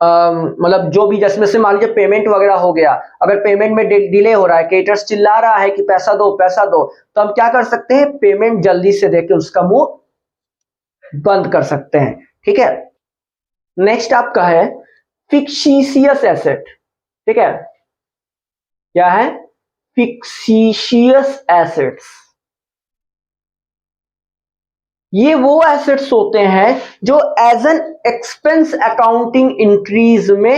S1: मतलब जो भी, जिसमें से मान लीजिए पेमेंट वगैरह हो गया, अगर पेमेंट में डिले हो रहा है, क्रेडिटर्स चिल्ला रहा है कि पैसा दो पैसा दो, तो हम क्या कर सकते हैं? पेमेंट जल्दी से देके उसका मुंह बंद कर सकते हैं, ठीक है। नेक्स्ट आपका है फिक्सिशियस एसेट, ठीक है। क्या है? Fictitious assets. ये वो एसेट्स होते हैं जो as an expense accounting entries में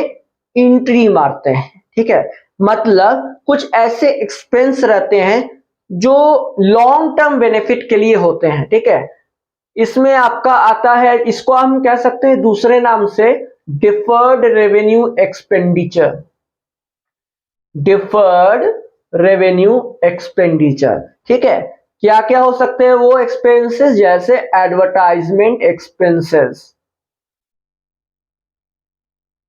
S1: एंट्री मारते हैं, ठीक है। मतलब कुछ ऐसे एक्सपेंस रहते हैं जो लॉन्ग टर्म बेनिफिट के लिए होते हैं, ठीक है। इसमें आपका आता है, इसको हम कह सकते हैं दूसरे नाम से deferred revenue expenditure, deferred revenue expenditure, ठीक है। क्या क्या हो सकते हैं वो एक्सपेंसेस? जैसे एडवर्टाइजमेंट एक्सपेंसेस,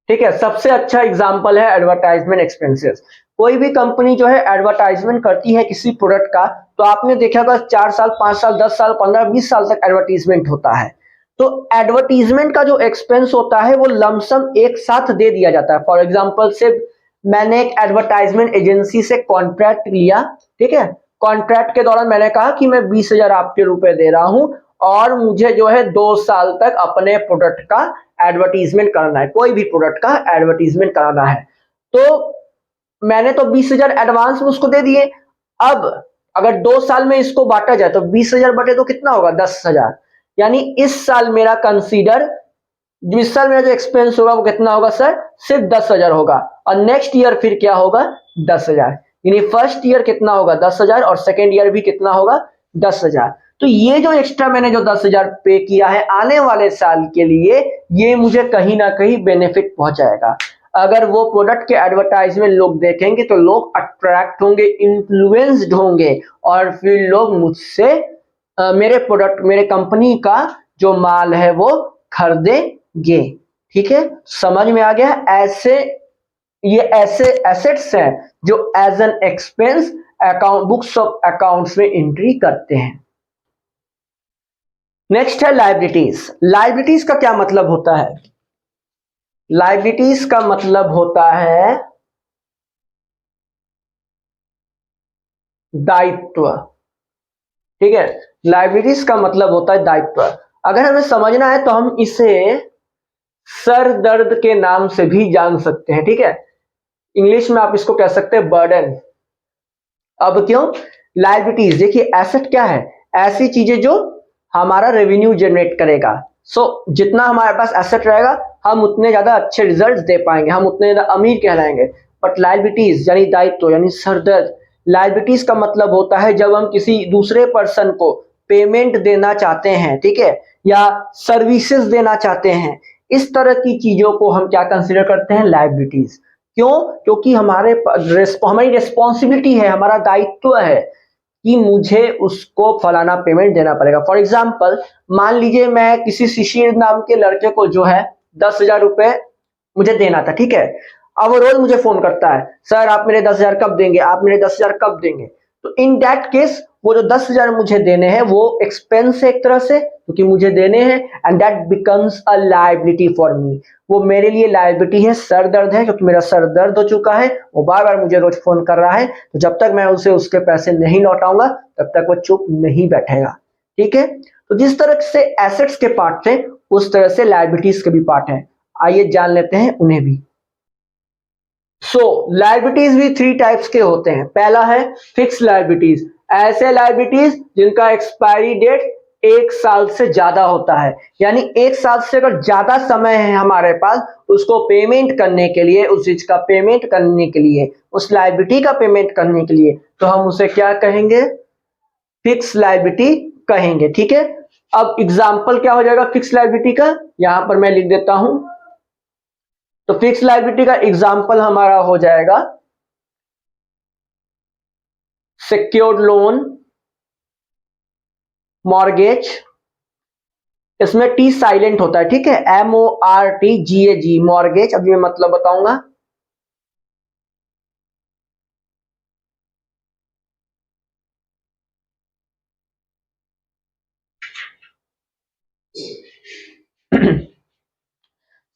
S1: ठीक है। सबसे अच्छा एग्जांपल है एडवर्टाइजमेंट एक्सपेंसेस। कोई भी कंपनी जो है एडवर्टाइजमेंट करती है किसी प्रोडक्ट का, तो आपने देखा होगा 4 साल 5 साल 10 साल 15 20 साल तक एडवर्टीजमेंट होता है। तो एडवर्टीजमेंट का जो एक्सपेंस होता है वो लमसम एक साथ दे दिया जाता है। फॉर एग्जाम्पल से मैंने एक एडवर्टाइजमेंट एजेंसी से कॉन्ट्रैक्ट लिया, ठीक है। कॉन्ट्रैक्ट के दौरान मैंने कहा कि मैं 20,000 आपके रुपए दे रहा हूं और मुझे जो है 2 साल तक अपने प्रोडक्ट का एडवर्टीजमेंट करना है, कोई भी प्रोडक्ट का एडवर्टीजमेंट कराना है। तो मैंने तो 20,000 एडवांस में उसको दे दिए। अब अगर 2 साल में इसको बांटा जाए तो 20,000 बटे तो कितना होगा 10,000, यानी इस साल मेरा कंसीडर, इस साल मेरा जो एक्सपेंस होगा वो कितना होगा सर, सिर्फ 10,000 होगा। और नेक्स्ट ईयर फिर क्या होगा 10,000, यानी फर्स्ट ईयर कितना होगा 10,000 और सेकेंड ईयर भी कितना होगा 10,000। तो ये जो एक्स्ट्रा मैंने जो 10,000 पे किया है आने वाले साल के लिए, ये मुझे कहीं ना कहीं बेनिफिट पहुंचाएगा। अगर वो प्रोडक्ट के एडवर्टाइजमेंट लोग देखेंगे तो लोग अट्रैक्ट होंगे, इन्फ्लुएंस्ड होंगे और फिर लोग मुझसे मेरे प्रोडक्ट, मेरे कंपनी का जो माल है वो खरीदेंगे। ठीक है, समझ में आ गया। ये ऐसे एसेट्स हैं जो as an expense account, books of accounts में एंट्री करते हैं। नेक्स्ट है लायबिलिटीज। लायबिलिटीज का क्या मतलब होता है? लायबिलिटीज का मतलब होता है दायित्व। ठीक है, लायबिलिटीज का मतलब होता है दायित्व। अगर हमें समझना है तो हम इसे सर दर्द के नाम से भी जान सकते हैं। ठीक है, इंग्लिश में आप इसको कह सकते हैं बर्डन। अब क्यों? लायबिलिटीज, देखिए एसेट क्या है? ऐसी चीजें जो हमारा रेवेन्यू जनरेट करेगा। जितना हमारे पास एसेट रहेगा हम उतने ज्यादा अच्छे रिजल्ट दे पाएंगे, हम उतने ज्यादा अमीर कहलाएंगे। बट लायबिलिटीज यानी दायित्व यानी सरदर्द, लायबिलिटीज का मतलब होता है जब हम किसी दूसरे पर्सन को पेमेंट देना चाहते हैं, ठीक है, या सर्विसेज देना चाहते हैं, इस तरह की चीजों को हम क्या कंसिडर करते हैं? लायबिलिटीज। क्यों? क्योंकि हमारी रेस्पॉन्सिबिलिटी है, हमारा दायित्व है कि मुझे उसको फलाना पेमेंट देना पड़ेगा। फॉर एग्जाम्पल, मान लीजिए मैं किसी शिशिर नाम के लड़के को जो है 10,000 रुपए मुझे देना था। ठीक है, अब वो रोज मुझे फोन करता है, सर आप मेरे 10,000 कब देंगे, आप मेरे 10,000 कब देंगे। तो इन दैट केस वो जो 10,000 मुझे देने हैं वो एक्सपेंस है एक तरह से, क्योंकि मुझे देने हैं, and that becomes a liability for me. वो मेरे लिए लायबिलिटी है, सर दर्द है, क्योंकि मेरा सर दर्द हो चुका है, वो बार बार मुझे रोज फोन कर रहा है। तो जब तक मैं उसे उसके पैसे नहीं लौटाऊंगा तब तक वो चुप नहीं बैठेगा। ठीक है, तो जिस तरह से एसेट्स के पार्ट थे उस तरह से लायबिलिटीज के भी पार्ट है। आइए जान लेते हैं उन्हें भी। लायबिलिटीज भी 3 टाइप्स के होते हैं। पहला है फिक्स लायबिलिटीज, ऐसे लायबिलिटीज जिनका एक्सपायरी डेट 1 साल से ज्यादा होता है, यानी 1 साल से अगर ज्यादा समय है हमारे पास उसको पेमेंट करने के लिए, उस चीज का पेमेंट करने के लिए, उस लायबिलिटी का पेमेंट करने के लिए, तो हम उसे क्या कहेंगे? फिक्स लायबिलिटी कहेंगे। ठीक है, अब एग्जाम्पल क्या हो जाएगा फिक्स लायबिलिटी का, यहां पर मैं लिख देता हूं। तो फिक्स लायबिलिटी का एग्जाम्पल हमारा हो जाएगा सिक्योर्ड लोन, मॉर्गेज, इसमें टी साइलेंट होता है। ठीक है, MORTGAG, मॉर्गेज। अब मैं मतलब बताऊंगा।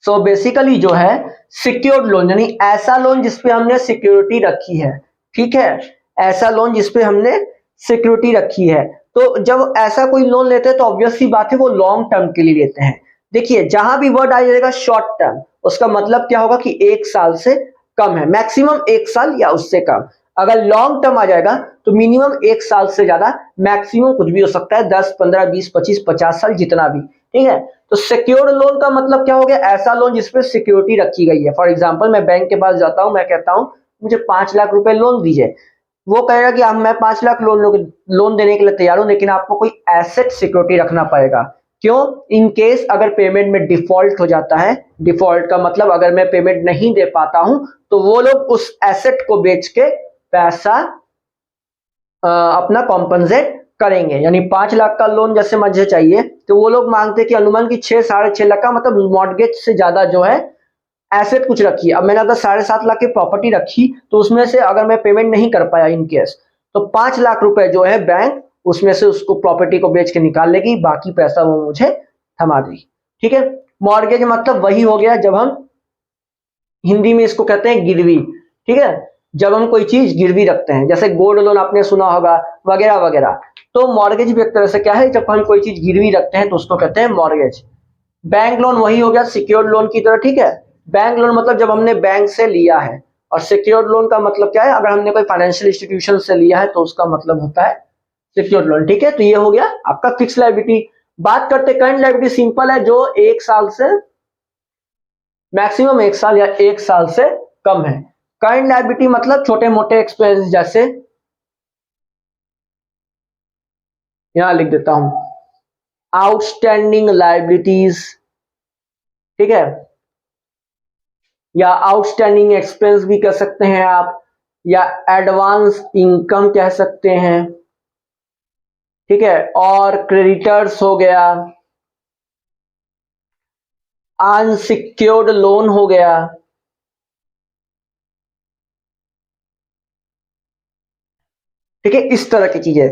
S1: बेसिकली जो है सिक्योर्ड लोन यानी ऐसा लोन जिसपे हमने सिक्योरिटी रखी है। ठीक है, ऐसा लोन जिसपे हमने सिक्योरिटी रखी है। तो जब ऐसा कोई लोन लेते हैं तो ऑब्वियस सी बात है वो लॉन्ग टर्म के लिए लेते हैं। देखिए जहां भी वर्ड आ जाएगा शॉर्ट टर्म, उसका मतलब क्या होगा कि 1 साल से कम है, मैक्सिमम 1 साल या उससे कम। अगर लॉन्ग टर्म आ जाएगा तो मिनिमम 1 साल से ज्यादा, मैक्सिमम कुछ भी हो सकता है, 10, 15, 20, 25, 50 साल जितना भी। ठीक है, तो सिक्योर्ड लोन का मतलब क्या हो गया? ऐसा लोन जिसपे सिक्योरिटी रखी गई है। फॉर एग्जांपल, मैं बैंक के पास जाता हूं, मैं कहता हूं मुझे 5 लाख रुपए लोन दीजिए। वो कहेगा कि हम मैं 5 लाख लोन देने के लिए तैयार हूं, लेकिन आपको कोई एसेट सिक्योरिटी रखना पड़ेगा। क्यों? इन केस अगर पेमेंट में डिफॉल्ट हो जाता है, डिफॉल्ट का मतलब अगर मैं पेमेंट नहीं दे पाता हूं तो वो लोग उस एसेट को बेच के पैसा अपना कॉम्पनसेट करेंगे। यानी 5 लाख का लोन जैसे मुझे चाहिए तो वो लोग मांगते कि अनुमान की 6, 6.5 लाख का, मतलब मॉर्गेज से ज्यादा जो है एसेट कुछ रखी है। अब मैंने अगर 7.5 लाख की प्रॉपर्टी रखी तो उसमें से अगर मैं पेमेंट नहीं कर पाया इन केस, तो 5 लाख रुपए जो है बैंक उसमें से उसको प्रॉपर्टी को बेच के निकाल लेगी, बाकी पैसा वो मुझे थमा देगी। ठीक है, मॉर्गेज मतलब वही हो गया जब हम हिंदी में इसको कहते हैं गिरवी। ठीक है, जब हम कोई चीज गिरवी रखते हैं, जैसे गोल्ड लोन आपने सुना होगा वगैरह वगैरह। तो मॉर्गेज भी एक तरह से क्या है, जब हम कोई चीज गिरवी रखते हैं तो उसको कहते हैं मॉर्गेज। बैंक लोन वही हो गया सिक्योर्ड लोन की तरह। ठीक है, बैंक लोन मतलब जब हमने बैंक से लिया है और सिक्योर्ड लोन का मतलब क्या है, अगर हमने कोई फाइनेंशियल इंस्टीट्यूशन से लिया है तो उसका मतलब होता है सिक्योर्ड लोन। ठीक है, तो ये हो गया आपका फिक्स लायबिलिटी। बात करते करंट लायबिलिटी, सिंपल है, जो 1 साल से मैक्सिमम 1 साल या 1 साल से कम है। करंट लायबिलिटी मतलब छोटे मोटे एक्सपेंस, जैसे यहां लिख देता हूं आउटस्टैंडिंग लायबिलिटीज, ठीक है, या आउटस्टैंडिंग एक्सपेंस भी कह सकते हैं आप, या एडवांस इनकम कह सकते हैं, ठीक है, और क्रेडिटर्स हो गया, अनसिक्योर्ड लोन हो गया, ठीक है, इस तरह की चीजें।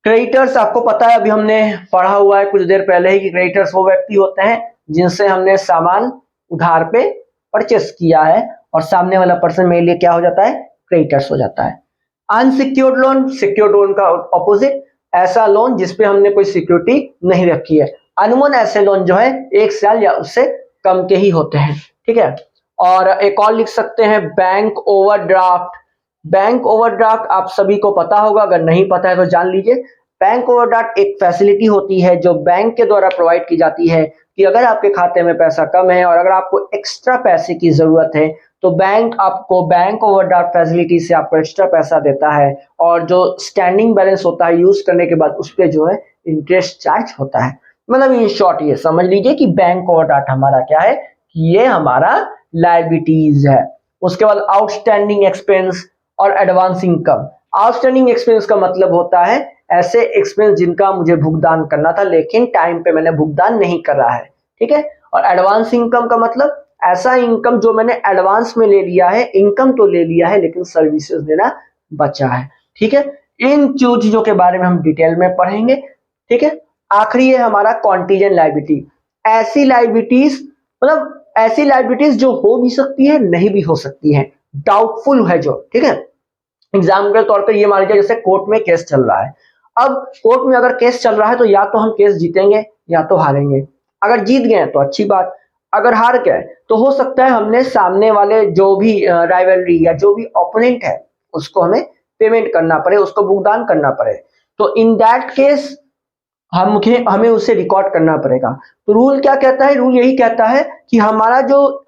S1: क्रेडिटर्स आपको पता है, अभी हमने पढ़ा हुआ है कुछ देर पहले ही कि क्रेडिटर्स वो व्यक्ति होते हैं जिनसे हमने सामान उधार पे परचेस किया है और सामने वाला पर्सन मेरे लिए क्या हो जाता है, क्रेडिटर्स हो जाता है। अनसिक्योर्ड लोन, सिक्योर्ड लोन का ऑपोजिट, ऐसा लोन जिसपे हमने कोई सिक्योरिटी नहीं रखी है। अनमोल ऐसे लोन जो है 1 साल या उससे कम के ही होते हैं, ठीक है। और एक और लिख सकते हैं बैंक ओवरड्राफ्ट। बैंक ओवरड्राफ्ट आप सभी को पता होगा, अगर नहीं पता है तो जान लीजिए। बैंक ओवरड्राफ्ट एक फैसिलिटी होती है जो बैंक के द्वारा प्रोवाइड की जाती है कि अगर आपके खाते में पैसा कम है और अगर आपको एक्स्ट्रा पैसे की जरूरत है तो बैंक आपको बैंक ओवरड्राफ्ट फैसिलिटी से आपको एक्स्ट्रा पैसा देता है, और जो स्टैंडिंग बैलेंस होता है यूज करने के बाद उस पर जो है इंटरेस्ट चार्ज होता है। मतलब इन शॉर्ट ये समझ लीजिए कि बैंक ओवरड्राफ्ट हमारा क्या है, कि ये हमारा लायबिलिटीज है। उसके बाद आउटस्टैंडिंग एक्सपेंस और एडवांस इनकम। आउटस्टैंडिंग एक्सपेंस का मतलब होता है ऐसे एक्सपेंस जिनका मुझे भुगतान करना था लेकिन टाइम पे मैंने भुगतान नहीं कर रहा है, ठीक है। और एडवांस इनकम का मतलब ऐसा इनकम जो मैंने एडवांस में ले लिया है, इनकम तो ले लिया है लेकिन सर्विसेज देना बचा है, ठीक है। इन चीजों के बारे में हम डिटेल में पढ़ेंगे, ठीक है। आखिरी है हमारा कॉन्टीजेंट लायबिलिटी। ऐसी लायबिलिटीज, मतलब ऐसी लायबिलिटीज जो हो भी सकती है नहीं भी हो सकती है, डाउटफुल है जो, ठीक है। एग्जाम्पल के तौर पे ये मान लीजिए जैसे कोर्ट में केस चल रहा है। अब कोर्ट में अगर केस चल रहा है तो या तो हम केस जीतेंगे या तो हारेंगे। अगर जीत गए तो अच्छी बात, अगर हार गए तो हो सकता है हमने सामने वाले जो भी राइवलरी या जो भी ओपोनेंट है उसको हमें पेमेंट करना पड़े, उसको भुगतान करना पड़े। तो इन दैट केस हमें उसे रिकॉर्ड करना पड़ेगा। तो रूल क्या कहता है, रूल यही कहता है कि हमारा जो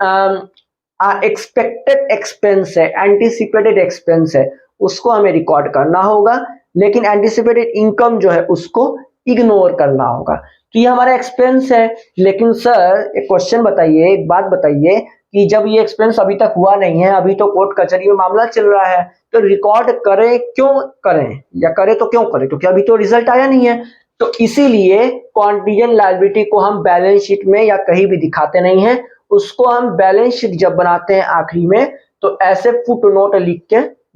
S1: एक्सपेक्टेड एक्सपेंस है, एंटीसिपेटेड एक्सपेंस है, उसको हमें रिकॉर्ड करना होगा, लेकिन एंटीसिपेटेड इनकम जो है उसको इग्नोर करना होगा। तो ये हमारा एक्सपेंस है, लेकिन सर एक क्वेश्चन बताइए, एक बात बताइए कि जब ये एक्सपेंस अभी तक हुआ नहीं है, अभी तो कोर्ट कचहरी में मामला चल रहा है, तो रिकॉर्ड करें क्यों करें, या करें तो क्यों करें, क्योंकि अभी तो रिजल्ट आया नहीं है। तो इसीलिए कॉन्टीजेंट लायबिलिटी को हम बैलेंस शीट में या कहीं भी दिखाते नहीं है, उसको हम बैलेंस शीट जब बनाते हैं आखिरी में तो ऐसे फुट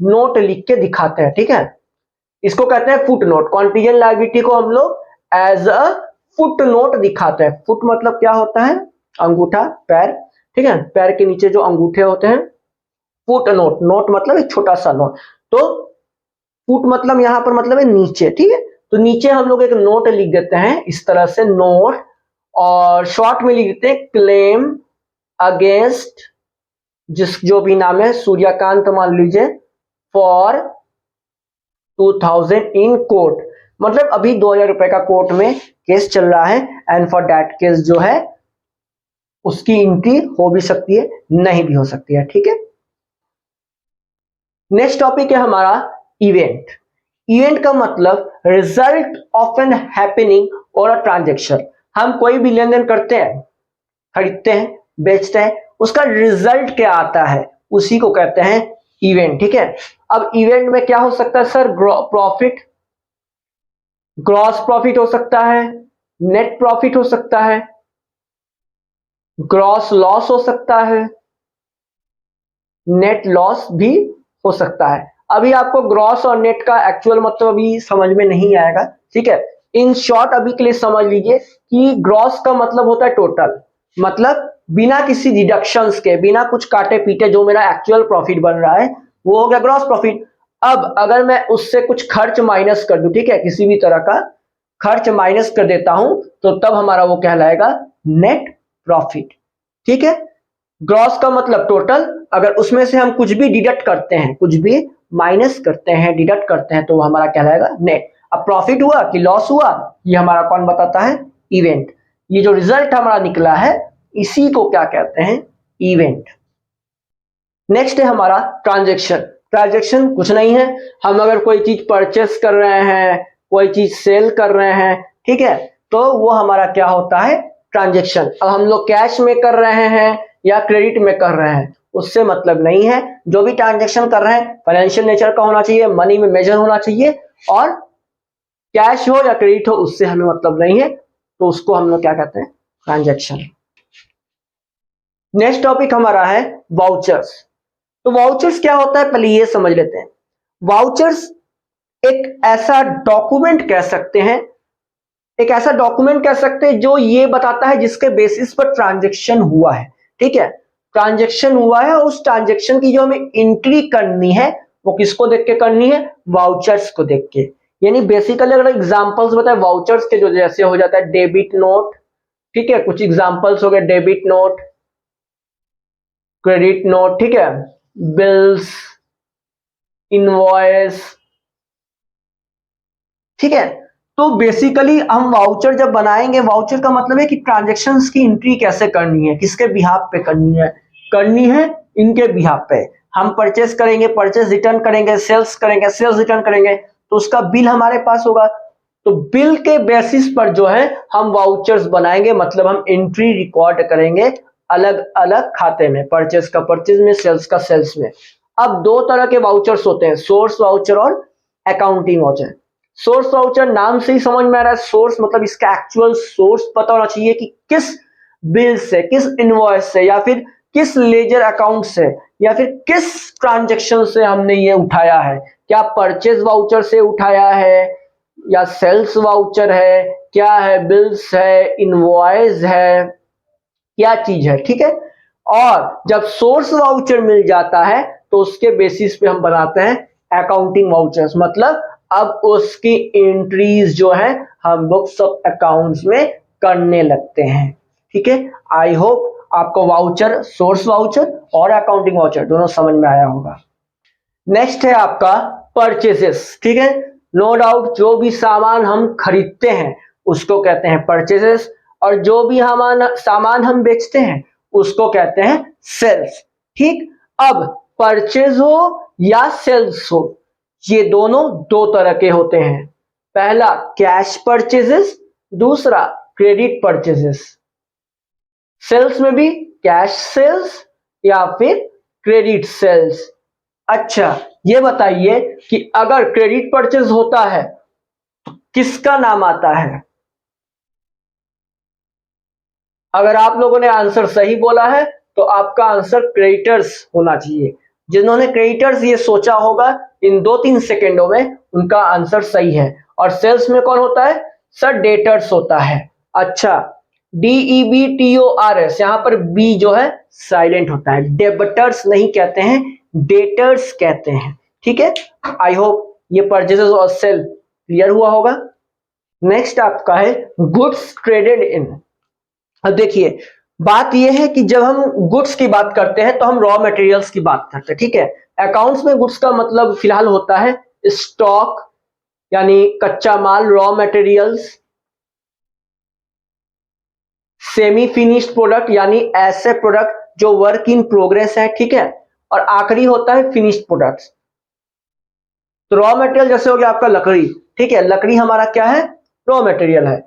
S1: नोट लिख के दिखाते हैं, ठीक है। इसको कहते हैं फुट नोट। कॉन्टीजेंट लायबिलिटी को हम लोग एज अ फुट नोट दिखाते हैं। फुट मतलब क्या होता है, अंगूठा, पैर, ठीक है, पैर के नीचे जो अंगूठे होते हैं, फुट नोट। नोट मतलब एक छोटा सा नोट, तो फुट मतलब यहां पर मतलब है नीचे, ठीक है। तो नीचे हम लोग एक नोट लिख देते हैं इस तरह से, नोट, और शॉर्ट में लिख देते हैं क्लेम अगेंस्ट, जो भी नाम है, सूर्यकांत मान लीजिए, फॉर 2000 इन कोर्ट। मतलब अभी 2000 रुपए का कोर्ट में केस चल रहा है, एंड फॉर दैट केस जो है उसकी एंट्री हो भी सकती है, नहीं भी हो सकती है, ठीक है। नेक्स्ट टॉपिक है हमारा इवेंट। इवेंट का मतलब रिजल्ट ऑफ एन हैपनिंग और अ ट्रांजेक्शन। हम कोई भी लेन देन करते हैं, खरीदते हैं, बेचते हैं, उसका रिजल्ट क्या आता है उसी को कहते हैं इवेंट, ठीक है। अब इवेंट में क्या हो सकता है सर, प्रॉफिट, ग्रॉस प्रॉफिट हो सकता है, नेट प्रॉफिट हो सकता है, ग्रॉस लॉस हो सकता है, नेट लॉस भी हो सकता है। अभी आपको ग्रॉस और नेट का एक्चुअल मतलब अभी समझ में नहीं आएगा, ठीक है। इन शॉर्ट अभी के लिए समझ लीजिए कि ग्रॉस का मतलब होता है टोटल, मतलब बिना किसी डिडक्शंस के, बिना कुछ काटे पीटे जो मेरा एक्चुअल प्रॉफिट बन रहा है वो हो गया ग्रॉस प्रॉफिट। अब अगर मैं उससे कुछ खर्च माइनस कर दूं, ठीक है, किसी भी तरह का खर्च माइनस कर देता हूं तो तब हमारा वो कहलाएगा नेट प्रॉफिट, ठीक है। ग्रॉस का मतलब टोटल अगर उसमें से हम कुछ भी डिडक्ट करते हैं, कुछ भी माइनस करते हैं, डिडक्ट करते हैं, तो वो हमारा कहलाएगा नेट। अब प्रॉफिट हुआ कि लॉस हुआ, ये हमारा कौन बताता है? इवेंट। ये जो रिजल्ट हमारा निकला है इसी को क्या कहते हैं? इवेंट। नेक्स्ट है हमारा ट्रांजैक्शन। ट्रांजैक्शन कुछ नहीं है, हम अगर कोई चीज परचेस कर रहे हैं, कोई चीज सेल कर रहे हैं, ठीक है, तो वो हमारा क्या होता है? ट्रांजैक्शन। अब हम लोग कैश में कर रहे हैं या क्रेडिट में कर रहे हैं उससे मतलब नहीं है। जो भी ट्रांजैक्शन कर रहे हैं फाइनेंशियल नेचर का होना चाहिए, मनी में मेजर होना चाहिए, और कैश हो या क्रेडिट हो उससे हमें मतलब नहीं है, तो उसको हम लोग क्या कहते हैं? ट्रांजैक्शन। नेक्स्ट टॉपिक हमारा है वाउचर्स। तो वाउचर्स क्या होता है पहले ये समझ लेते हैं। वाउचर्स एक ऐसा डॉक्यूमेंट कह सकते हैं, एक ऐसा डॉक्यूमेंट कह सकते हैं जो ये बताता है जिसके बेसिस पर ट्रांजैक्शन हुआ है, ठीक है, ट्रांजैक्शन हुआ है, उस ट्रांजैक्शन की जो हमें एंट्री करनी है वो किसको देख के करनी है? वाउचर्स को देख के। यानी बेसिकली अगर एग्जांपल्स बताए वाउचर्स के, जो जैसे हो जाता है डेबिट नोट, ठीक है, कुछ एग्जांपल्स हो गए डेबिट नोट, क्रेडिट नोट, ठीक है, बिल्स, इनवॉइस, ठीक है। तो बेसिकली हम वाउचर जब बनाएंगे, वाउचर का मतलब है कि ट्रांजैक्शंस की एंट्री कैसे करनी है, किसके बिहाफ पे करनी है? करनी है इनके बिहाफ पे। हम परचेस करेंगे, परचेस रिटर्न करेंगे, सेल्स करेंगे, सेल्स रिटर्न करेंगे, तो उसका बिल हमारे पास होगा। तो बिल के बेसिस पर जो है हम वाउचर्स बनाएंगे, मतलब हम एंट्री रिकॉर्ड करेंगे अलग अलग खाते में, परचेस का परचेस में, सेल्स का सेल्स में। अब दो तरह के वाउचर्स होते हैं, सोर्स वाउचर और अकाउंटिंग वाउचर। सोर्स वाउचर नाम से ही समझ में आ रहा है, सोर्स मतलब इसका एक्चुअल सोर्स पता होना चाहिए कि किस बिल से, किस इनवॉइस से, या फिर किस लेजर अकाउंट से, या फिर किस ट्रांजैक्शन से हमने ये उठाया है। क्या परचेज वाउचर से उठाया है, या सेल्स वाउचर है, क्या है, बिल्स है, इनवॉइस है, क्या चीज है, ठीक है। और जब सोर्स वाउचर मिल जाता है तो उसके बेसिस पे हम बनाते हैं अकाउंटिंग वाउचर्स, मतलब अब उसकी एंट्रीज जो है हम बुक्स ऑफ अकाउंट्स में करने लगते हैं, ठीक है। आई होप आपको वाउचर, सोर्स वाउचर और अकाउंटिंग वाउचर दोनों समझ में आया होगा। नेक्स्ट है आपका परचेसेस, ठीक है। नो डाउट जो भी सामान हम खरीदते हैं उसको कहते हैं परचेसेस, और जो भी हम सामान हम बेचते हैं उसको कहते हैं सेल्स, ठीक। अब परचेज हो या सेल्स हो, ये दोनों दो तरह के होते हैं। पहला कैश परचेजेस, दूसरा क्रेडिट परचेजेस। सेल्स में भी कैश सेल्स या फिर क्रेडिट सेल्स। अच्छा ये बताइए कि अगर क्रेडिट परचेज होता है तो किसका नाम आता है? अगर आप लोगों ने आंसर सही बोला है तो आपका आंसर क्रेडिटर्स होना चाहिए। जिन्होंने क्रेडिटर्स ये सोचा होगा इन 2-3 सेकेंडों में उनका आंसर सही है। और सेल्स में कौन होता है सर? डेटर्स होता है। अच्छा DEBTORS, यहां पर बी जो है साइलेंट होता है, डेबटर्स नहीं कहते हैं, डेटर्स कहते हैं, ठीक है। आई होप ये परचेजेस और सेल क्लियर हुआ होगा। नेक्स्ट आपका है गुड्स ट्रेडेड इन। अब देखिए बात यह है कि जब हम गुड्स की बात करते हैं तो हम रॉ मटेरियल्स की बात करते हैं, ठीक है। अकाउंट्स में गुड्स का मतलब फिलहाल होता है स्टॉक यानी कच्चा माल, raw materials, semi finished product यानी ऐसे प्रोडक्ट जो वर्क इन प्रोग्रेस है, ठीक है, और आखिरी होता है फिनिश्ड प्रोडक्ट्स। तो रॉ मटेरियल जैसे हो गया आपका लकड़ी, ठीक है, लकड़ी हमारा क्या है? रॉ मटेरियल है।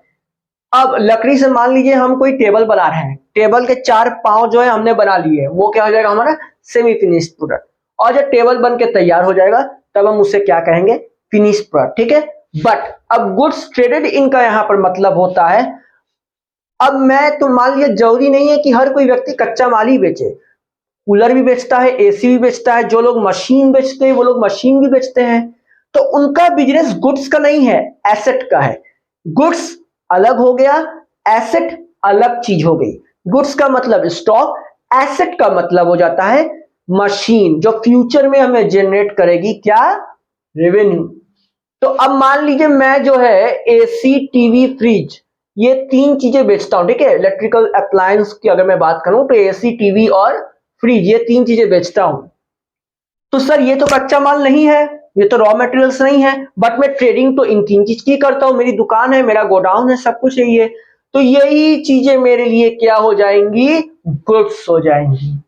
S1: अब लकड़ी से मान लीजिए हम कोई टेबल बना रहे हैं, टेबल के 4 पांव जो है हमने बना लिए, वो क्या हो जाएगा? हमारा सेमी फिनिश्ड प्रोडक्ट। और जब टेबल बन के तैयार हो जाएगा तब हम उसे क्या कहेंगे? फिनिश्ड प्रोडक्ट, ठीक है। बट अब गुड्स ट्रेडेड इन का यहां पर मतलब होता है, अब मैं तो मान लीजिए जरूरी नहीं है कि हर कोई व्यक्ति कच्चा माल ही बेचे, कूलर भी बेचता है, एसी भी बेचता है, जो लोग मशीन बेचते हैं वो लोग मशीन भी बेचते हैं। तो उनका बिजनेस गुड्स का नहीं है, एसेट का है। गुड्स अलग हो गया, एसेट अलग चीज हो गई। गुड्स का मतलब स्टॉक, एसेट का मतलब हो जाता है मशीन जो फ्यूचर में हमें जनरेट करेगी क्या? रेवेन्यू। तो अब मान लीजिए मैं जो है एसी, टीवी, फ्रिज, ये 3 चीजें बेचता हूं, ठीक है। इलेक्ट्रिकल अप्लायंस की अगर मैं बात करूं तो एसी, टीवी और फ्रिज, ये 3 चीजें बेचता हूं, तो सर ये तो कच्चा माल नहीं है, ये तो रॉ मटेरियल्स नहीं है, बट मैं ट्रेडिंग तो इन 3 चीज की करता हूं, मेरी दुकान है, मेरा गोडाउन है, सब कुछ है ये, तो यही चीजें मेरे लिए क्या हो जाएंगी, गुड्स हो जाएंगी।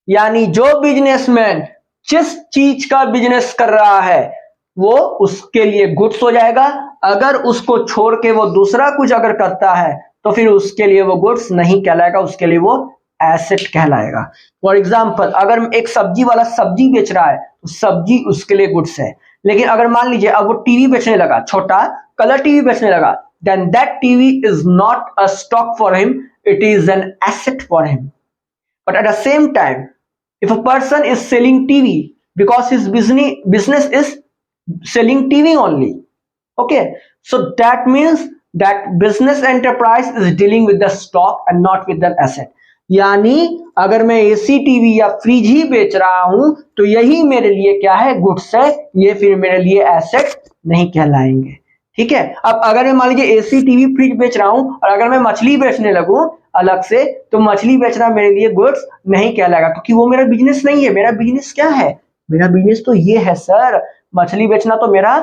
S1: यानी जो बिजनेसमैन जिस चीज का बिजनेस कर रहा है वो उसके लिए गुड्स हो जाएगा, अगर उसको छोड़ के वो दूसरा कुछ अगर करता है तो फिर उसके लिए वो गुड्स नहीं कहलाएगा, उसके लिए वो एसेट कहलाएगा। फॉर एग्जाम्पल, अगर एक सब्जी वाला सब्जी बेच रहा है तो सब्जी उसके लिए गुड्स है, लेकिन अगर मान लीजिए अब वो टीवी बेचने लगा, छोटा कलर टीवी बेचने लगा, then that TV is not a stock for him, it is an asset for him. But at the same time, if a person is selling TV because his business is selling TV only, okay, so that means that business enterprise is dealing with the stock and not with the asset। यानी अगर मैं AC TV या fridge ही बेच रहा हूं तो यही मेरे लिए क्या है, गुड्स है, ये फिर मेरे लिए एसेट नहीं कहलाएंगे। ठीक है, अब अगर मैं मान लीजिए एसी टीवी फ्रिज बेच रहा हूं और अगर मैं मछली बेचने लगूं अलग से, तो मछली बेचना मेरे लिए गुड्स नहीं कहलाएगा, क्योंकि वो मेरा बिजनेस नहीं है। मेरा बिजनेस क्या है, मेरा बिजनेस तो ये है सर, मछली बेचना तो मेरा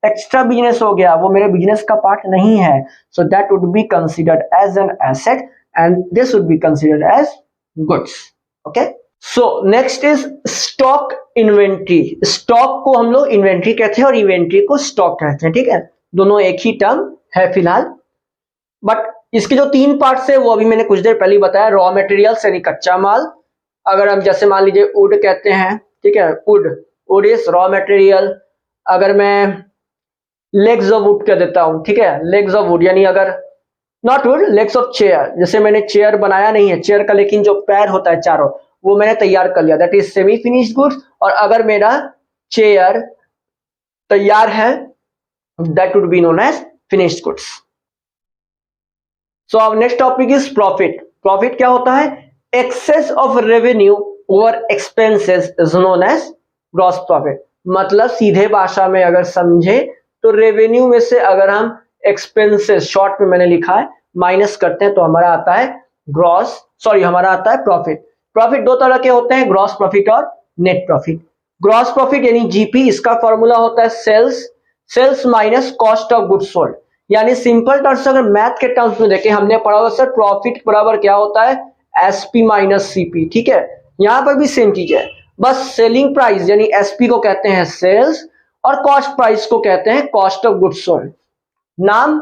S1: एक्स्ट्रा बिजनेस हो गया, वो मेरे बिजनेस का पार्ट नहीं है। So that would be considered as an asset and this would be considered as goods. Okay, so next is stock inventory. Stock को हम लोग इन्वेंट्री कहते हैं और इन्वेंट्री को स्टॉक कहते हैं। ठीक है, दोनों एक ही टर्म है फिलहाल, बट इसके जो 3 पार्ट्स है वो अभी मैंने कुछ देर पहले बताया। रॉ मटेरियल्स यानी कच्चा माल, अगर हम जैसे मान लीजिए वुड कहते हैं, ठीक है, वुड इज रॉ मटेरियल। अगर मैं लेग्स ऑफ वुड कह देता हूं, ठीक है, लेग्स ऑफ वुड यानी अगर not would, legs of chair, जैसे मैंने चेयर बनाया नहीं है चेयर का, लेकिन जो पैर होता है चारों वो मैंने तैयार कर लिया, that is semi finished goods. और अगर मेरा चेयर तैयार है, that would be known as finished goods. So अब next topic is profit. Profit क्या होता है, excess of revenue over expenses is known as gross profit. मतलब सीधे भाषा में अगर समझे तो रेवेन्यू में से अगर हम एक्सपेंसेस, शॉर्ट में मैंने लिखा है, माइनस करते हैं तो हमारा आता है हमारा आता है प्रॉफिट। प्रॉफिट 2 तरह के होते हैं, ग्रॉस प्रॉफिट और नेट प्रॉफिट। ग्रॉस प्रॉफिट यानी जीपी, इसका फॉर्मूला होता है sales minus cost of goods sold. यानी सिंपल टर्म्स अगर मैथ के टर्म्स में देखें, हमने पढ़ा हुआ सर प्रॉफिट बराबर क्या होता है, एसपी माइनस सीपी। ठीक है, यहां पर भी सेम चीज है, बस सेलिंग प्राइस यानी एसपी को कहते हैं सेल्स और कॉस्ट प्राइस को कहते हैं कॉस्ट ऑफ गुड्स सोल्ड। नाम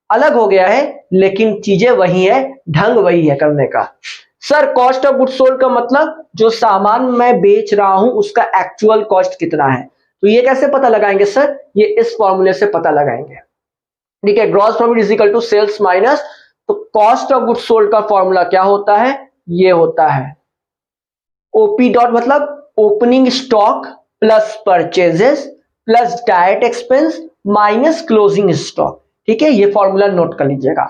S1: अलग हो गया है लेकिन चीजें वही है, ढंग वही है करने का। Sir cost of goods sold का मतलब जो सामान मैं बेच रहा हूं उसका एक्चुअल कॉस्ट कितना है, तो ये कैसे पता लगाएंगे सर, ये इस फॉर्मूले से पता लगाएंगे। ठीक है, gross profit is equal to sales minus, तो कॉस्ट ऑफ गुड्स सोल्ड का फॉर्मूला क्या होता है, ये होता है ओपी डॉट, मतलब opening stock plus purchases plus direct expense minus closing stock. ठीक है, ये फॉर्मूला नोट कर लीजिएगा।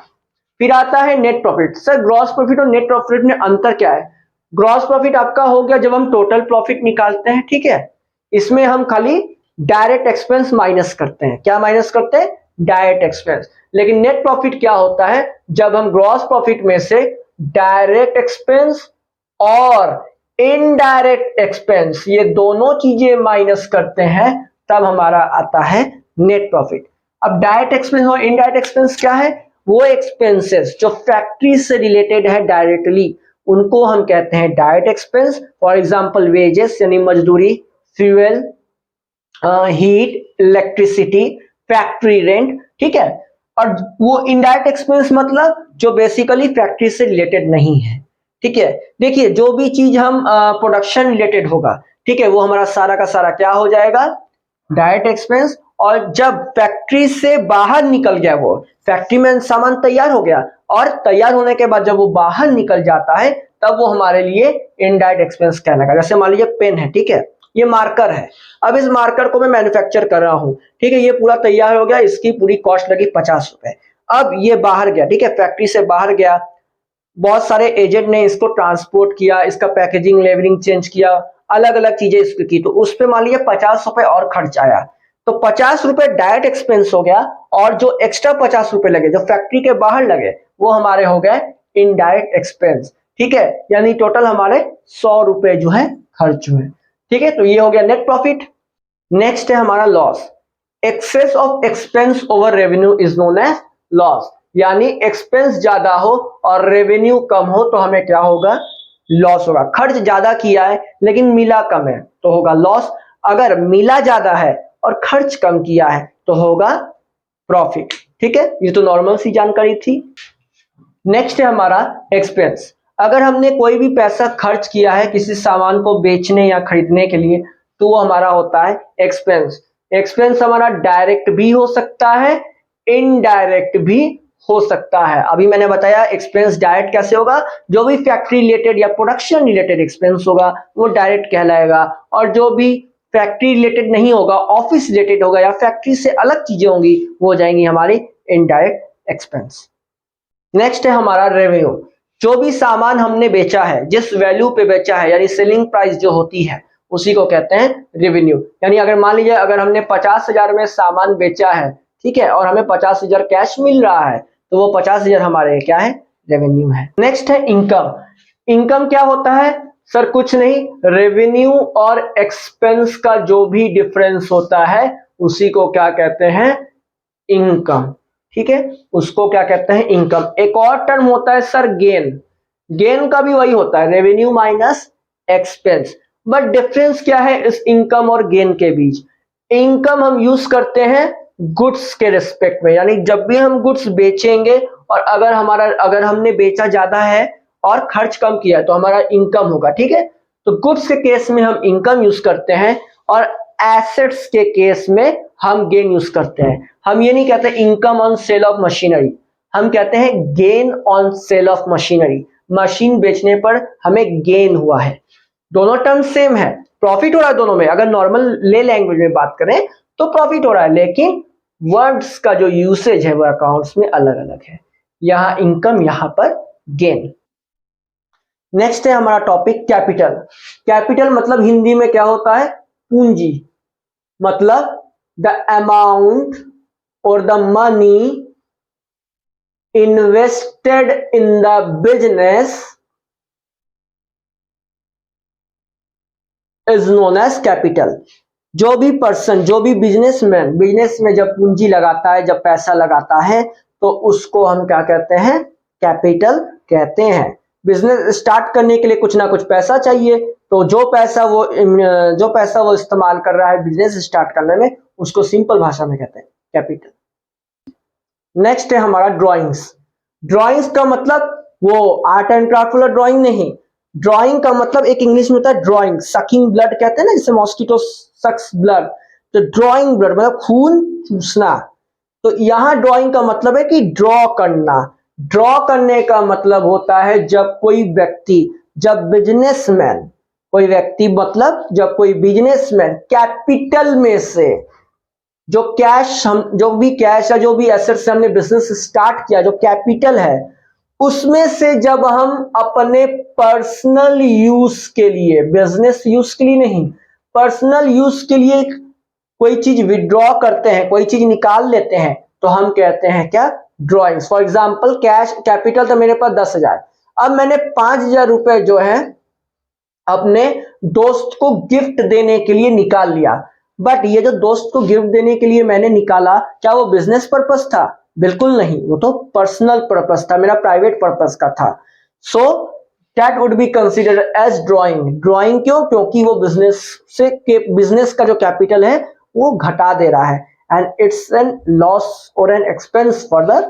S1: फिर आता है net profit. Sir gross profit और नेट प्रॉफिट में अंतर क्या है, ग्रॉस प्रॉफिट आपका हो गया जब हम टोटल प्रॉफिट निकालते हैं, ठीक है, इसमें हम खाली डायरेक्ट एक्सपेंस माइनस करते हैं। क्या माइनस करते हैं, डायरेक्ट एक्सपेंस। लेकिन नेट प्रॉफिट क्या होता है, जब हम ग्रॉस प्रॉफिट में से डायरेक्ट एक्सपेंस और इनडायरेक्ट एक्सपेंस ये दोनों चीजें माइनस करते हैं, तब हमारा आता है नेट प्रॉफिट। अब डायरेक्ट एक्सपेंस और इनडायरेक्ट एक्सपेंस क्या है, वो एक्सपेंसेस जो फैक्ट्री से रिलेटेड है डायरेक्टली, उनको हम कहते हैं direct expense. For example wages यानी मजदूरी, fuel, heat, electricity, factory rent. ठीक है, और वो इनडायरेक्ट एक्सपेंस मतलब जो बेसिकली फैक्ट्री से रिलेटेड नहीं है। ठीक है, देखिए जो भी चीज हम प्रोडक्शन रिलेटेड होगा, ठीक है, वो हमारा सारा का सारा क्या हो जाएगा, डायरेक्ट एक्सपेंस। और जब फैक्ट्री से बाहर निकल गया, वो फैक्ट्री में सामान तैयार हो गया और तैयार होने के बाद जब वो बाहर निकल जाता है, तब वो हमारे लिए इनडायरेक्ट एक्सपेंस कहलाएगा। जैसे मान लीजिए पेन है, ठीक है, ये मार्कर है, अब इस मार्कर को मैं मैन्युफैक्चर कर रहा हूं, ठीक है, ये पूरा तैयार हो गया, इसकी पूरी कॉस्ट लगी 50 रुपए। अब ये बाहर गया, ठीक है, फैक्ट्री से बाहर गया, बहुत सारे एजेंट ने इसको ट्रांसपोर्ट किया, इसका पैकेजिंग लेबलिंग चेंज किया, अलग अलग चीजें इसकी की, तो उस पे मान लीजिए 50 रुपए और खर्च आया, तो 50 रुपए डायरेक्ट एक्सपेंस हो गया, और जो एक्स्ट्रा 50 रुपए लगे जो फैक्ट्री के बाहर लगे वो हमारे हो गए इनडायरेक्ट एक्सपेंस। ठीक है, यानी टोटल हमारे 100 रुपए जो है खर्च हुए। ठीक है, तो ये हो गया नेट प्रॉफिट। नेक्स्ट है हमारा loss. Excess of expense over revenue is known as loss, यानी एक्सपेंस ज्यादा हो और रेवेन्यू कम हो तो हमें क्या होगा, लॉस होगा। खर्च ज्यादा किया है लेकिन मिला कम है तो होगा लॉस, अगर मिला ज्यादा है और खर्च कम किया है तो होगा प्रॉफिट। ठीक है, ये तो नॉर्मल सी जानकारी थी। नेक्स्ट है हमारा एक्सपेंस। अगर हमने कोई भी पैसा खर्च किया है किसी सामान को बेचने या खरीदने के लिए तो वो हमारा होता है एक्सपेंस। एक्सपेंस हमारा डायरेक्ट भी हो सकता है, इनडायरेक्ट भी हो सकता है। अभी मैंने बताया एक्सपेंस डायरेक्ट कैसे होगा, जो भी फैक्ट्री रिलेटेड या प्रोडक्शन रिलेटेड एक्सपेंस होगा वो डायरेक्ट कहलाएगा, और जो भी फैक्ट्री रिलेटेड नहीं होगा, ऑफिस रिलेटेड होगा या फैक्ट्री से अलग चीजें होंगी वो हो जाएंगी हमारी इनडायरेक्ट एक्सपेंस। नेक्स्ट है हमारा रेवेन्यू। जो भी सामान हमने बेचा है, जिस वैल्यू पे बेचा है, यानी सेलिंग प्राइस जो होती है उसी को कहते हैं रेवेन्यू। यानी अगर मान लीजिए अगर हमने 50,000 में सामान बेचा है, ठीक है, और हमें 50,000 कैश मिल रहा है तो वो 50,000 हमारे क्या है, रेवेन्यू है। नेक्स्ट है इनकम। इनकम क्या होता है सर, कुछ नहीं, रेवेन्यू और एक्सपेंस का जो भी डिफरेंस होता है उसी को क्या कहते हैं, इनकम। ठीक है, उसको क्या कहते हैं, इनकम। एक और टर्म होता है सर गेन। गेन का भी वही होता है, revenue minus expense. But difference क्या है इस इनकम और गेन के बीच, इनकम हम यूज करते हैं गुड्स के रिस्पेक्ट में, यानी जब भी हम गुड्स बेचेंगे और अगर हमने बेचा ज्यादा है और खर्च कम किया तो हमारा इनकम होगा। ठीक है, तो गुड्स के केस में हम इनकम यूज करते हैं और एसेट्स के केस में हम गेन यूज करते हैं। हम ये नहीं कहते income on sale of machinery, हम कहते हैं gain on sale of machinery. Machine बेचने पर हमें गेन हुआ है। दोनों टर्म सेम है, प्रॉफिट हो रहा है दोनों में। अगर नॉर्मल ले लैंग्वेज में बात करें तो प्रॉफिट हो रहा है, लेकिन वर्ड्स का जो यूसेज है वो अकाउंट्स में अलग अलग है। यहां इनकम, यहां पर गेन। नेक्स्ट है हमारा टॉपिक कैपिटल। कैपिटल मतलब हिंदी में क्या होता है, पूंजी। मतलब द अमाउंट और the money invested in the business is known as capital. जो भी पर्सन, जो भी बिजनेसमैन बिजनेस में जब पूंजी लगाता है, जब पैसा लगाता है तो उसको हम क्या कहते हैं, कैपिटल कहते हैं। बिजनेस स्टार्ट करने के लिए कुछ ना कुछ पैसा चाहिए, तो जो पैसा वो इस्तेमाल कर रहा है बिजनेस स्टार्ट करने में उसको सिंपल भाषा में कहते हैं कैपिटल। नेक्स्ट है हमारा ड्राइंग्स। ड्राइंग्स का मतलब वो आर्ट एंड क्राफ्ट वाला ड्राइंग नहीं, ड्राइंग का मतलब एक इंग्लिश में होता है ड्राइंग, सकिंग ब्लड कहते हैं ना, जैसे मॉस्किटो सक्स ब्लड, तो ड्राइंग ब्लड मतलब खून चूसना। तो यहां ड्राइंग का मतलब है कि ड्रॉ करना। ड्रॉ करने का मतलब होता है जब कोई व्यक्ति, जब बिजनेसमैन, कोई व्यक्ति मतलब जब कोई बिजनेसमैन कैपिटल में से जो भी कैश या जो भी एसेट से हमने बिजनेस स्टार्ट किया, जो कैपिटल है, उसमें से जब हम अपने पर्सनल यूज के लिए, बिजनेस यूज के लिए नहीं, पर्सनल यूज के लिए कोई चीज विड्रॉ करते हैं, कोई चीज निकाल लेते हैं तो हम कहते हैं क्या, drawings. For example cash capital तो मेरे पास 10,000, अब मैंने 5,000 रुपए जो है अपने दोस्त को गिफ्ट देने के लिए निकाल लिया। बट ये जो दोस्त को गिफ्ट देने के लिए मैंने निकाला, क्या वो बिजनेस पर्पस था? बिल्कुल नहीं, वो तो पर्सनल पर्पस था, मेरा प्राइवेट पर्पस का था। So that would be considered as drawing. Drawing क्यों? क्योंकि वो बिजनेस का जो कैपिटल है वो घटा दे रहा है, एंड इट्स एन लॉस और an expense for the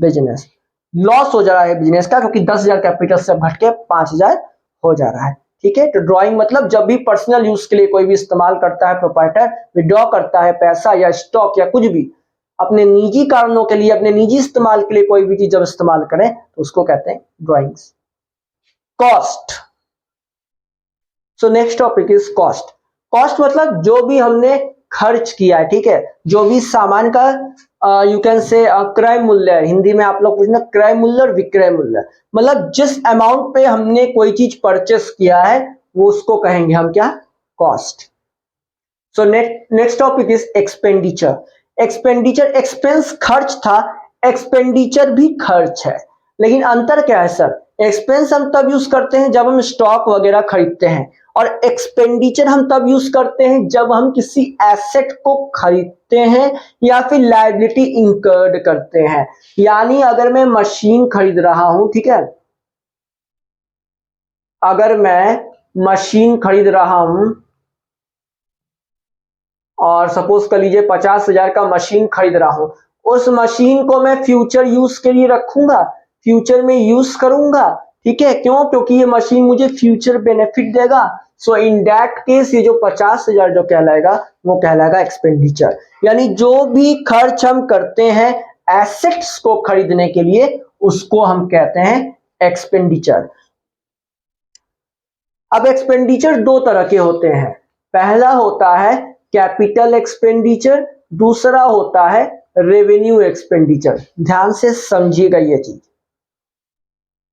S1: business. Loss हो जा रहा है बिजनेस का, क्योंकि 10,000 कैपिटल से घट के 5,000 हो जा रहा है। ठीक है, तो ड्राइंग मतलब जब भी पर्सनल यूज के लिए कोई भी इस्तेमाल करता है, प्रोप्राइटर विड्रॉ करता है पैसा या स्टॉक या कुछ भी, अपने निजी कारणों के लिए, अपने निजी इस्तेमाल के लिए कोई भी चीज जब इस्तेमाल करें तो उसको कहते हैं drawings. Cost. So next topic is cost. Cost मतलब जो भी हमने खर्च किया है, ठीक है, जो भी सामान का यू कैन से क्रय मूल्य है, हिंदी में आप लोग पूछना क्रय मूल्य और विक्रय मूल्य, मतलब जिस अमाउंट पे हमने कोई चीज परचेस किया है वो उसको कहेंगे हम क्या, cost. So next topic is expenditure. Expenditure, expense खर्च था, एक्सपेंडिचर भी खर्च है, लेकिन अंतर क्या है सर? एक्सपेंस हम तब यूज करते हैं जब हम स्टॉक वगैरह खरीदते हैं, और एक्सपेंडिचर हम तब यूज करते हैं जब हम किसी एसेट को खरीदते हैं या फिर लायबिलिटी इंकर्ड करते हैं। यानी अगर मैं मशीन खरीद रहा हूं, ठीक है, अगर मैं मशीन खरीद रहा हूं और सपोज कर लीजिए 50,000 का मशीन खरीद रहा हूं, उस मशीन को मैं फ्यूचर यूज के लिए रखूंगा, फ्यूचर में यूज करूंगा, ठीक है, क्यों? क्योंकि ये मशीन मुझे फ्यूचर बेनिफिट देगा। सो इन दैट केस ये जो 50,000 जो कहलाएगा वो कहलाएगा एक्सपेंडिचर। यानी जो भी खर्च हम करते हैं एसेट्स को खरीदने के लिए उसको हम कहते हैं एक्सपेंडिचर। अब एक्सपेंडिचर दो तरह के होते हैं, पहला होता है कैपिटल एक्सपेंडिचर, दूसरा होता है रेवेन्यू एक्सपेंडिचर। ध्यान से समझिएगा ये चीज।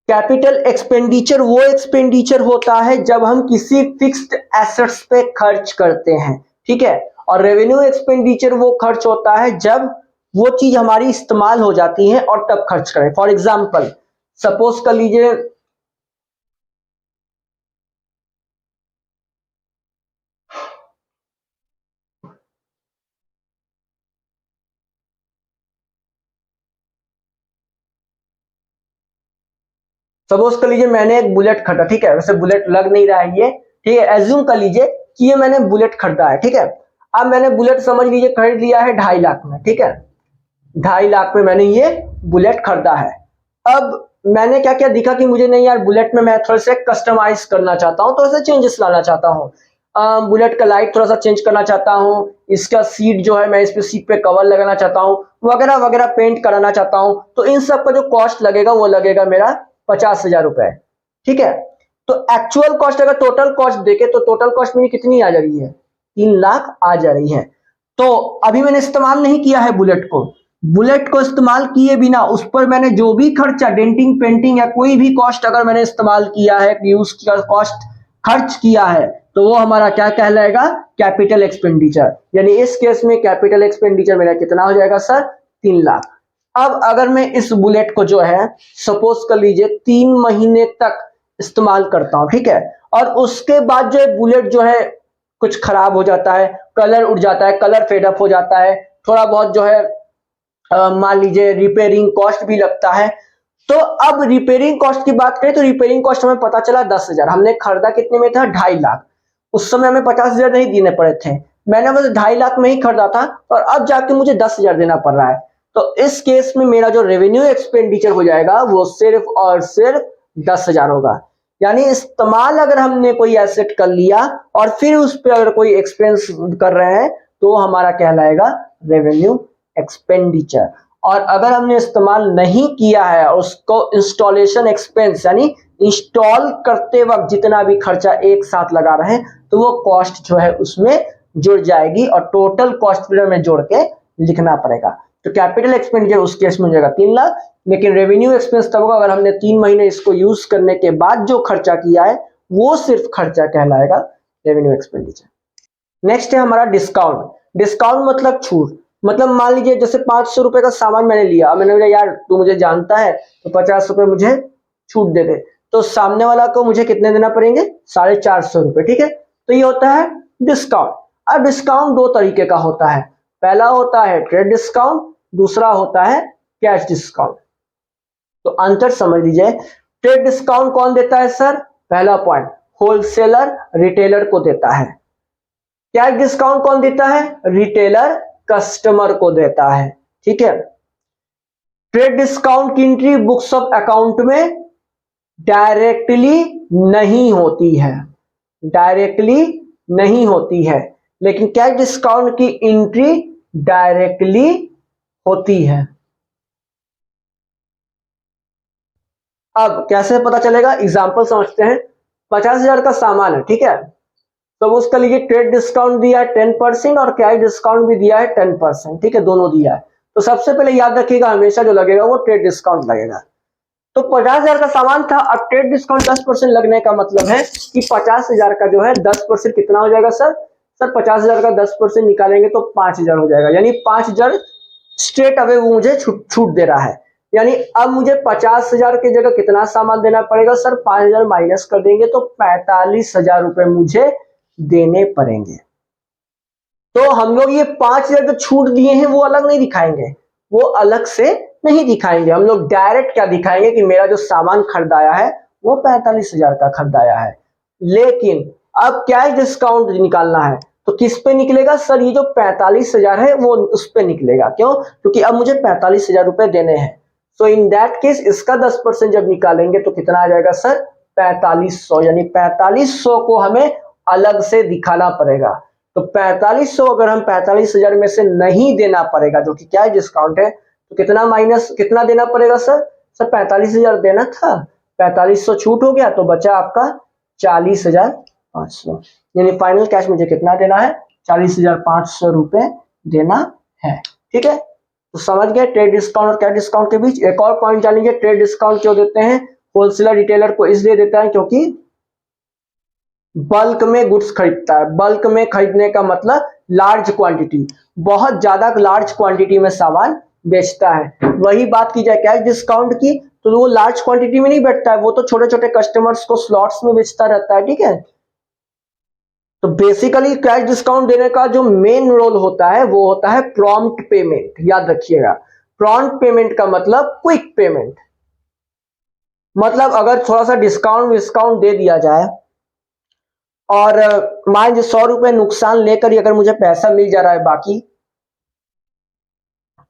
S1: कैपिटल एक्सपेंडिचर वो एक्सपेंडिचर होता है जब हम किसी फिक्स्ड एसेट्स पे खर्च करते हैं, ठीक है, और रेवेन्यू एक्सपेंडिचर वो खर्च होता है जब वो चीज हमारी इस्तेमाल हो जाती है और तब खर्च करें। फॉर एग्जाम्पल सपोज कर लीजिए मैंने एक बुलेट खरीदा, ठीक है, वैसे बुलेट लग नहीं रहा है ये, ठीक है, एज्यूम कर लीजिए कि ये मैंने बुलेट खरीदा है, ठीक है। अब मैंने बुलेट समझ लीजिए खरीद लिया है 2.5 लाख में, ठीक है, 2.5 लाख में मैंने ये बुलेट खरीदा है। अब मैंने क्या क्या दिखा कि मुझे नहीं यार बुलेट में मैं थोड़ा सा कस्टमाइज करना चाहता हूँ, थोड़ा सा चेंजेस लाना चाहता हूँ, बुलेट का लाइट थोड़ा सा चेंज करना चाहता हूँ, इसका सीट जो है मैं इस पे सीट पे कवर लगाना चाहता हूँ, वगैरह वगैरह पेंट कराना चाहता हूँ। तो इन सब का जो कॉस्ट लगेगा वो लगेगा मेरा 50,000 रुपए, ठीक है। तो एक्चुअल कॉस्ट अगर टोटल कॉस्ट देखे तो टोटल कॉस्ट मेरी कितनी आ जा रही है? 3 लाख आ जा रही है। तो अभी मैंने इस्तेमाल नहीं किया है बुलेट को, बुलेट को इस्तेमाल किए बिना उस पर मैंने जो भी खर्चा डेंटिंग पेंटिंग या कोई भी कॉस्ट अगर मैंने इस्तेमाल किया है, यूज किया, कॉस्ट खर्च किया है, तो वो हमारा क्या कहलाएगा? Capital expenditure. यानी इस केस में कैपिटल एक्सपेंडिचर मेरा कितना हो जाएगा सर? 3 लाख। अब अगर मैं इस बुलेट को जो है सपोज कर लीजिए 3 महीने तक इस्तेमाल करता हूं, ठीक है, और उसके बाद जो है बुलेट जो है कुछ खराब हो जाता है, कलर उड़ जाता है, कलर फेडअप हो जाता है, थोड़ा बहुत जो है मान लीजिए रिपेयरिंग कॉस्ट भी लगता है। तो अब रिपेयरिंग कॉस्ट की बात करें तो रिपेयरिंग कॉस्ट हमें पता चला 10,000, हमने खरीदा कितने में था? 2.5 लाख। उस समय हमें 50,000 नहीं देने पड़े थे, मैंने बस 2.5 लाख में ही खरीदा था, और अब जाके मुझे 10,000 देना पड़ रहा है। तो इस केस में मेरा जो रेवेन्यू एक्सपेंडिचर हो जाएगा वो सिर्फ और सिर्फ 10,000 होगा। यानी इस्तेमाल अगर हमने कोई एसेट कर लिया और फिर उस पर अगर कोई एक्सपेंस कर रहे हैं तो हमारा कहलाएगा रेवेन्यू एक्सपेंडिचर। और अगर हमने इस्तेमाल नहीं किया है और उसको इंस्टॉलेशन एक्सपेंस यानी इंस्टॉल करते वक्त जितना भी खर्चा एक साथ लगा रहे हैं तो वो कॉस्ट जो है उसमें जुड़ जाएगी और टोटल कॉस्ट में जोड़ के लिखना पड़ेगा। तो कैपिटल एक्सपेंडिचर उस केस में हो जाएगा 3 लाख, लेकिन रेवेन्यू एक्सपेंस तब होगा अगर हमने 3 महीने इसको यूज करने के बाद जो खर्चा किया है वो सिर्फ खर्चा कहलाएगा रेवेन्यू एक्सपेंडिचर। नेक्स्ट है हमारा डिस्काउंट। डिस्काउंट मतलब छूट। मतलब मान लीजिए जैसे 500 रुपए का सामान मैंने लिया, मैंने बोला यार तू मुझे जानता है तो 50 रुपए मुझे छूट दे दे, तो सामने वाला को मुझे कितने देना पड़ेंगे? 450 रुपए, ठीक है। तो ये होता है डिस्काउंट। अब डिस्काउंट दो तरीके का होता है, पहला होता है ट्रेड डिस्काउंट, दूसरा होता है कैश डिस्काउंट। तो अंतर समझ लीजिए, ट्रेड डिस्काउंट कौन देता है सर? पहला पॉइंट, होलसेलर रिटेलर को देता है। कैश डिस्काउंट कौन देता है? रिटेलर कस्टमर को देता है, ठीक है। ट्रेड डिस्काउंट की एंट्री बुक्स ऑफ अकाउंट में डायरेक्टली नहीं होती है, डायरेक्टली नहीं होती है, लेकिन कैश डिस्काउंट की एंट्री डायरेक्टली होती है। अब कैसे पता चलेगा? एग्जांपल समझते हैं। 50,000 का सामान है, ठीक है, तो उसका लीजिए ट्रेड डिस्काउंट दिया है 10% और कैश डिस्काउंट भी दिया है 10%, ठीक है, दोनों दिया है। तो सबसे पहले याद रखिएगा हमेशा जो लगेगा वो ट्रेड डिस्काउंट लगेगा। तो 50,000 का सामान था, अब ट्रेड डिस्काउंट 10% लगने का मतलब है कि 50,000 का जो है 10% कितना हो जाएगा सर? सर 50,000 का 10% निकालेंगे तो 5,000 हो जाएगा, यानी 5,000 स्ट्रेट अवे वो मुझे छूट दे रहा है। यानी अब मुझे 50,000 की जगह कितना सामान देना पड़ेगा सर? 5,000 माइनस कर देंगे तो 45,000 रुपए मुझे देने पड़ेंगे। तो हम लोग ये 5,000 जो छूट दिए हैं वो अलग नहीं दिखाएंगे, वो अलग से नहीं दिखाएंगे। हम लोग डायरेक्ट क्या दिखाएंगे कि मेरा जो सामान खरीदाया है वो 45,000 का खरीदाया है। लेकिन अब कैश डिस्काउंट निकालना है तो किस पे निकलेगा सर? ये जो 45,000 है वो उस पे निकलेगा। क्यों? क्योंकि अब मुझे 45,000 रुपए देने हैं। तो इन दैट केस इसका 10% जब निकालेंगे तो कितना आ जाएगा सर? 4500। यानी 4500 को हमें अलग से दिखाना पड़ेगा। तो 4500 अगर हम 45,000 में से नहीं देना पड़ेगा, जो कि क्या है डिस्काउंट है, तो कितना माइनस कितना देना पड़ेगा सर? सर 45,000 देना था, 4500 छूट हो गया तो बचा आपका 40,500। यानी फाइनल कैश मुझे कितना देना है? 40,500 रुपए देना है। ठीक है, तो समझ गए ट्रेड डिस्काउंट और कैश डिस्काउंट के बीच। एक और पॉइंट जान लीजिए, ट्रेड डिस्काउंट क्यों देते हैं? होलसेलर रिटेलर को इसलिए देता है क्योंकि बल्क में गुड्स खरीदता है। बल्क में खरीदने का मतलब लार्ज क्वांटिटी, बहुत ज्यादा लार्ज क्वांटिटी में सामान बेचता है। वही बात की जाए कैश डिस्काउंट की तो वो लार्ज क्वांटिटी में नहीं बेचता है, वो तो छोटे छोटे कस्टमर्स को स्लॉट्स में बेचता रहता है। ठीक है, तो बेसिकली कैश डिस्काउंट देने का जो मेन रोल होता है वो होता है प्रॉम्प्ट पेमेंट। याद रखिएगा, प्रॉम्प्ट पेमेंट का मतलब क्विक पेमेंट। मतलब अगर थोड़ा सा डिस्काउंट दे दिया जाए और मान लीजिए 100 रुपए नुकसान लेकर अगर मुझे पैसा मिल जा रहा है बाकी,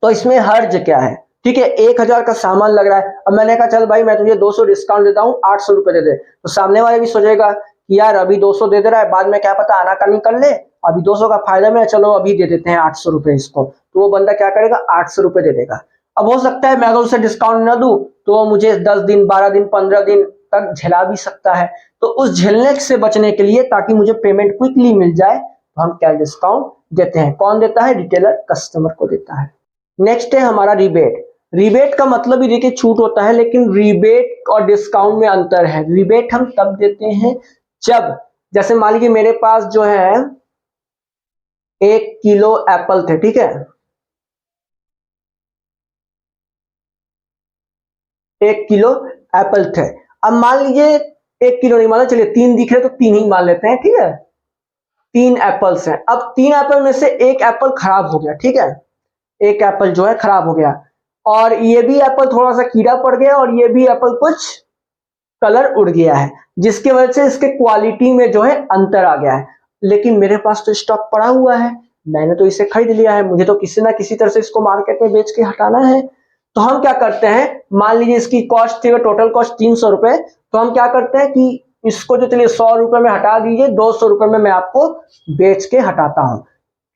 S1: तो इसमें हर्ज क्या है? ठीक है, 1,000 का सामान लग रहा है, अब मैंने कहा चल भाई मैं तुझे 200 डिस्काउंट देता हूँ, 800 रुपए दे दे। तो सामने वाले भी सोचेगा कि यार अभी 200 दे दे रहा है, बाद में क्या पता आनाकानी कर ले, अभी 200 का फायदा में, चलो अभी दे देते हैं 800 रुपए इसको। तो वो बंदा क्या करेगा? 800 रुपए दे देगा। अब हो सकता है मैं अगर उसे डिस्काउंट न दूं तो वो मुझे 10 दिन 12 दिन 15 दिन तक झेला भी सकता है। तो उस झेलने से बचने के लिए, ताकि मुझे पेमेंट क्विकली मिल जाए, तो हम कैश डिस्काउंट देते हैं। कौन देता है? रिटेलर कस्टमर को देता है। नेक्स्ट है हमारा रिबेट। रिबेट का मतलब ही देखिए छूट होता है, लेकिन रिबेट और डिस्काउंट में अंतर है। रिबेट हम तब देते हैं जब, जैसे मान लीजिए मेरे पास जो है 1 किलो एप्पल थे, ठीक है, 1 किलो एप्पल थे। अब मान लीजिए 1 किलो नहीं माना, चलिए 3 दिख रहे तो 3 ही मान लेते हैं। ठीक है, 3 एप्पल्स हैं। अब 3 एप्पल में से एक एप्पल खराब हो गया। ठीक है, एक एप्पल जो है खराब हो गया, और ये भी एप्पल थोड़ा सा कीड़ा पड़ गया, और ये भी एप्पल कुछ कलर उड़ गया है, जिसकी वजह से इसके क्वालिटी में जो है अंतर आ गया है। लेकिन मेरे पास तो स्टॉक पड़ा हुआ है, मैंने तो इसे खरीद लिया है, मुझे तो किसी ना किसी तरह से इसको मार्केट में बेच के हटाना है। तो हम क्या करते हैं, मान लीजिए इसकी कॉस्ट थी, टोटल कॉस्ट 300 रुपए, तो हम क्या करते हैं कि इसको जो चलिए 100 रुपए में हटा दीजिए, 200 रुपए में मैं आपको बेच के हटाता हूं।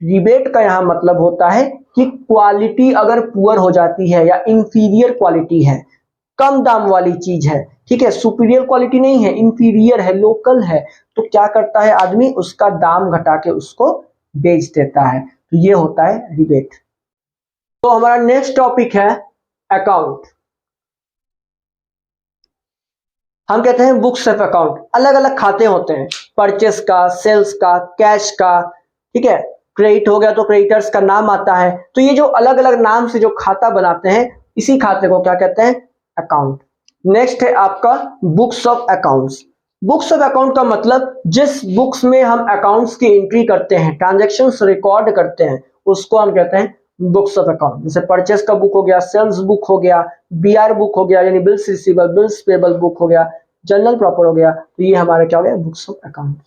S1: रिबेट का यहां मतलब होता है कि क्वालिटी अगर पुअर हो जाती है या इंफीरियर क्वालिटी है, कम दाम वाली चीज है, ठीक है, सुपीरियर क्वालिटी नहीं है, इंफीरियर है, लोकल है, तो क्या करता है आदमी? उसका दाम घटा के उसको बेच देता है। तो ये होता है रिबेट। तो हमारा नेक्स्ट टॉपिक है अकाउंट। हम कहते हैं बुक्स ऑफ अकाउंट। अलग अलग खाते होते हैं, परचेस का, सेल्स का, कैश का, ठीक है, क्रेडिट हो गया तो क्रेडिटर्स का नाम आता है। तो ये जो अलग अलग नाम से जो खाता बनाते हैं, इसी खाते को क्या कहते हैं? अकाउंट। नेक्स्ट है आपका books of accounts. Books of account का मतलब जिस बुक्स में हम अकाउंट्स की एंट्री करते हैं, ट्रांजैक्शंस रिकॉर्ड करते हैं, उसको हम कहते हैं बुक्स ऑफ अकाउंट। जैसे परचेस का बुक हो गया, सेल्स बुक हो गया, बीआर बुक हो गया यानी bills receivable, bills payable book हो गया, जनरल प्रॉपर हो गया। तो ये हमारे क्या हो गया? Books of account.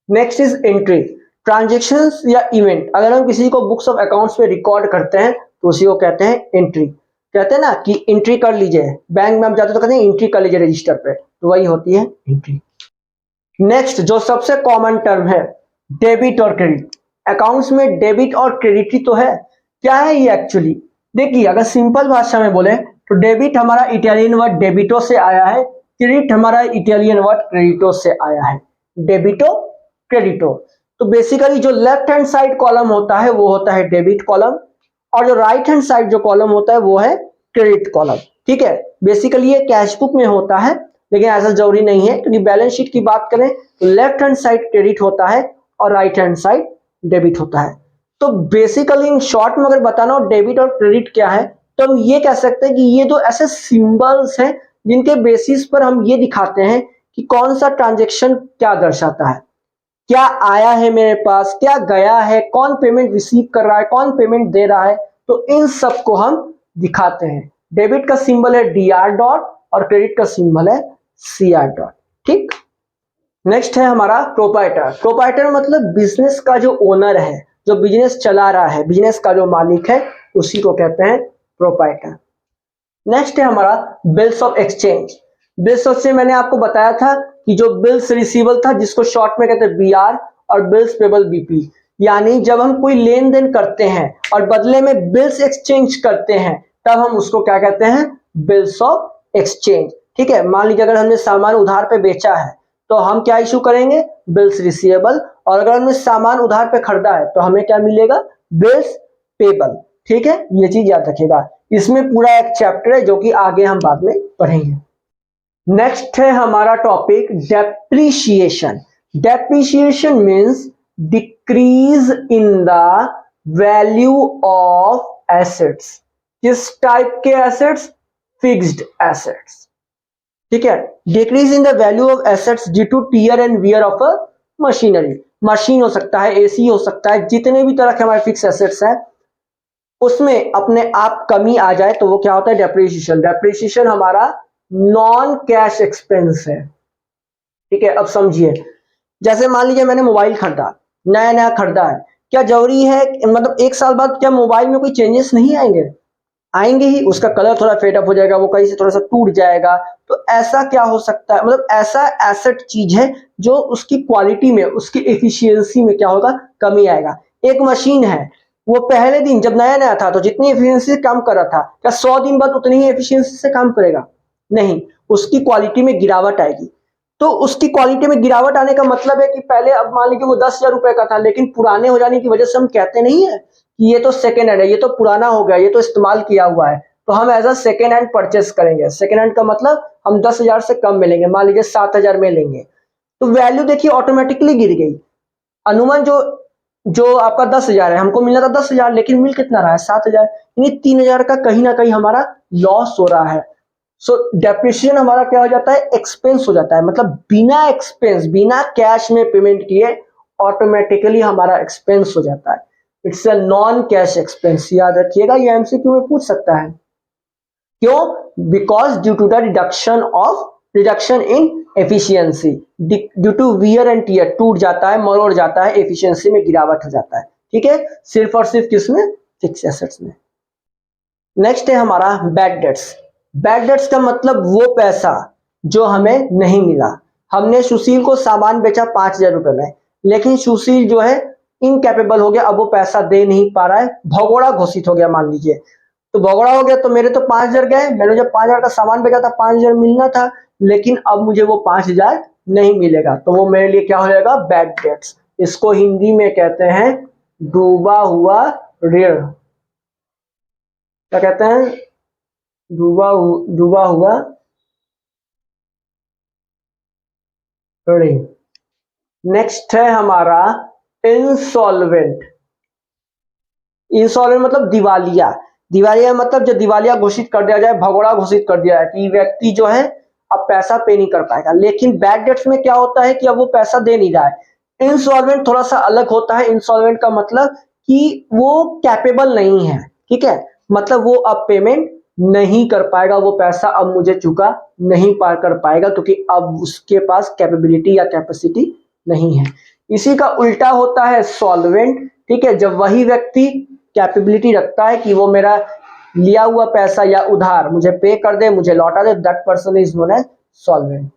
S1: Next is entry. Transactions या इवेंट, अगर हम किसी को बुक्स ऑफ अकाउंट्स पे रिकॉर्ड करते हैं तो उसी को कहते हैं एंट्री। कहते हैं ना कि एंट्री कर लीजिए, बैंक में आप जाते तो कहते हैं एंट्री कर लीजिए रजिस्टर पे, तो वही होती है एंट्री। नेक्स्ट जो सबसे कॉमन टर्म है, डेबिट और क्रेडिट। अकाउंट्स में डेबिट और क्रेडिट ही तो है। क्या है ये एक्चुअली? देखिए, अगर सिंपल भाषा में बोले तो डेबिट हमारा इटालियन वर्ड डेबिटो से आया है, क्रेडिट हमारा इटालियन वर्ड क्रेडिटो से आया है। डेबिटो, क्रेडिटो। तो बेसिकली जो लेफ्ट हैंड साइड कॉलम होता है वो होता है डेबिट कॉलम, और जो राइट हैंड साइड जो कॉलम होता है वो है क्रेडिट कॉलम। ठीक है, बेसिकली ये कैश बुक में होता है, लेकिन ऐसा जरूरी नहीं है, क्योंकि बैलेंस शीट की बात करें तो लेफ्ट हैंड साइड क्रेडिट होता है और राइट हैंड साइड डेबिट होता है। तो बेसिकली इन शॉर्ट में अगर बताना हो डेबिट और क्रेडिट क्या है, तो हम ये कह सकते हैं कि ये दो ऐसे सिंबल्स हैं जिनके बेसिस पर हम ये दिखाते हैं कि कौन सा ट्रांजेक्शन क्या दर्शाता है, क्या आया है मेरे पास, क्या गया है, कौन पेमेंट रिसीव कर रहा है, कौन पेमेंट दे रहा है। तो इन सब को हम दिखाते हैं। डेबिट का सिंबल है DR डॉट और क्रेडिट का सिंबल है CR डॉट। ठीक, नेक्स्ट है हमारा प्रोप्राइटर। प्रोप्राइटर मतलब बिजनेस का जो ओनर है, जो बिजनेस चला रहा है, बिजनेस का जो मालिक है, उसी को कहते हैं प्रोप्राइटर। नेक्स्ट है हमारा bills of exchange. Bills of exchange मैंने आपको बताया था कि जो बिल्स रिसीवेबल था जिसको शॉर्ट में कहते हैं BR और बिल्स पेबल BP, यानी जब हम कोई लेन देन करते हैं और बदले में बिल्स एक्सचेंज करते हैं तब हम उसको क्या कहते हैं, बिल्स ऑफ एक्सचेंज। ठीक है, मान लीजिए अगर हमने सामान उधार पे बेचा है तो हम क्या इशू करेंगे, बिल्स रिसीवेबल, और अगर हमने सामान उधार पे खरीदा है तो हमें क्या मिलेगा, बिल्स पेबल। ठीक है, ये चीज याद रखिएगा। इसमें पूरा एक चैप्टर है जो कि आगे हम बाद में पढ़ेंगे। नेक्स्ट है हमारा topic depreciation. Depreciation means decrease in the value of assets. किस टाइप के एसेट्स, फिक्स्ड एसेट्स। ठीक है, decrease in the value of assets due to tear and wear of a machinery. Machine हो सकता है, AC हो सकता है, जितने भी तरह के हमारे फिक्स एसेट्स हैं उसमें अपने आप कमी आ जाए तो वो क्या होता है, डेप्रिसिएशन। डेप्रिसिएशन हमारा नॉन कैश एक्सपेंस है। ठीक है, अब समझिए, जैसे मान लीजिए मैंने मोबाइल खरीदा, नया नया खरीदा है, क्या जरूरी है मतलब 1 साल बाद क्या मोबाइल में कोई चेंजेस नहीं आएंगे, आएंगे ही। उसका कलर थोड़ा फेडअप हो जाएगा, वो कहीं से थोड़ा सा टूट जाएगा। तो ऐसा क्या हो सकता है, मतलब ऐसा एसेट चीज है जो उसकी क्वालिटी में, उसकी एफिशिएंसी में क्या होगा, कमी आएगा। एक मशीन है, वो पहले दिन जब नया नया था तो जितनी एफिशिएंसी से काम कर रहा था, क्या 100 दिन बाद उतनी ही एफिशिएंसी से काम करेगा, नहीं, उसकी क्वालिटी में गिरावट आएगी। तो उसकी क्वालिटी में गिरावट आने का मतलब है कि पहले, अब मान लीजिए वो 10,000 रुपए का था, लेकिन पुराने हो जाने की वजह से हम कहते नहीं है कि ये तो सेकेंड हैंड है, ये तो पुराना हो गया, ये तो इस्तेमाल किया हुआ है, तो हम as a second hand purchase करेंगे। सेकेंड हैंड का मतलब हम 10,000 से कम में लेंगे, मान लीजिए 7,000 में लेंगे, तो वैल्यू देखिए ऑटोमेटिकली गिर गई। अनुमान जो जो आपका 10,000 है, हमको मिलना था 10,000, लेकिन मिल कितना रहा है, 7,000, यानी 3,000 का कहीं ना कहीं हमारा लॉस हो रहा है। सो डेप्रिसिएशन हमारा क्या हो जाता है, एक्सपेंस हो जाता है, मतलब बिना एक्सपेंस, बिना कैश में पेमेंट किए ऑटोमेटिकली हमारा एक्सपेंस हो जाता है। It's a non cash expense, याद रखिएगा, ये MCQ में पूछ सकता है। क्यों, because due to the reduction in efficiency, due to wear and tear, टूट जाता है, मरोड़ जाता है, एफिशिएंसी में गिरावट हो जाता है। ठीक है, सिर्फ और सिर्फ किसमें, फिक्स एसेट्स में। नेक्स्ट है हमारा बैड डेट्स। बैड डेट्स का मतलब वो पैसा जो हमें नहीं मिला। हमने सुशील को सामान बेचा 5,000 रुपए में, लेकिन सुशील जो है इनकैपेबल हो गया, अब वो पैसा दे नहीं पा रहा है, भगोड़ा घोषित हो गया मान लीजिए। तो भगोड़ा हो गया तो मेरे तो 5,000 गए, मैंने जब 5,000 का सामान बेचा था 5,000 मिलना था, लेकिन अब मुझे वो 5,000 नहीं मिलेगा, तो वो मेरे लिए क्या हो जाएगा, बैड डेट्स। इसको हिंदी में कहते हैं डूबा हुआ ऋण। क्या कहते हैं, डूबा हुआ ऋण। नेक्स्ट है हमारा इंसॉल्वेंट। इंसॉल्वेंट मतलब दिवालिया। दिवालिया मतलब जो दिवालिया घोषित कर दिया जाए, भगोड़ा घोषित कर दिया है कि व्यक्ति जो है अब पैसा पे नहीं कर पाएगा। लेकिन बैड डेट्स में क्या होता है कि अब वो पैसा दे नहीं रहा है। इंसॉल्वेंट थोड़ा सा अलग होता है। इंसॉल्वेंट का मतलब कि वो कैपेबल नहीं है। ठीक है, मतलब वो अब पेमेंट नहीं कर पाएगा, वो पैसा अब मुझे चुका नहीं पार कर पाएगा, क्योंकि अब उसके पास कैपेबिलिटी या कैपेसिटी नहीं है। इसी का उल्टा होता है सॉल्वेंट। ठीक है, जब वही व्यक्ति कैपेबिलिटी रखता है कि वो मेरा लिया हुआ पैसा या उधार मुझे पे कर दे, मुझे लौटा दे, that person is known as solvent.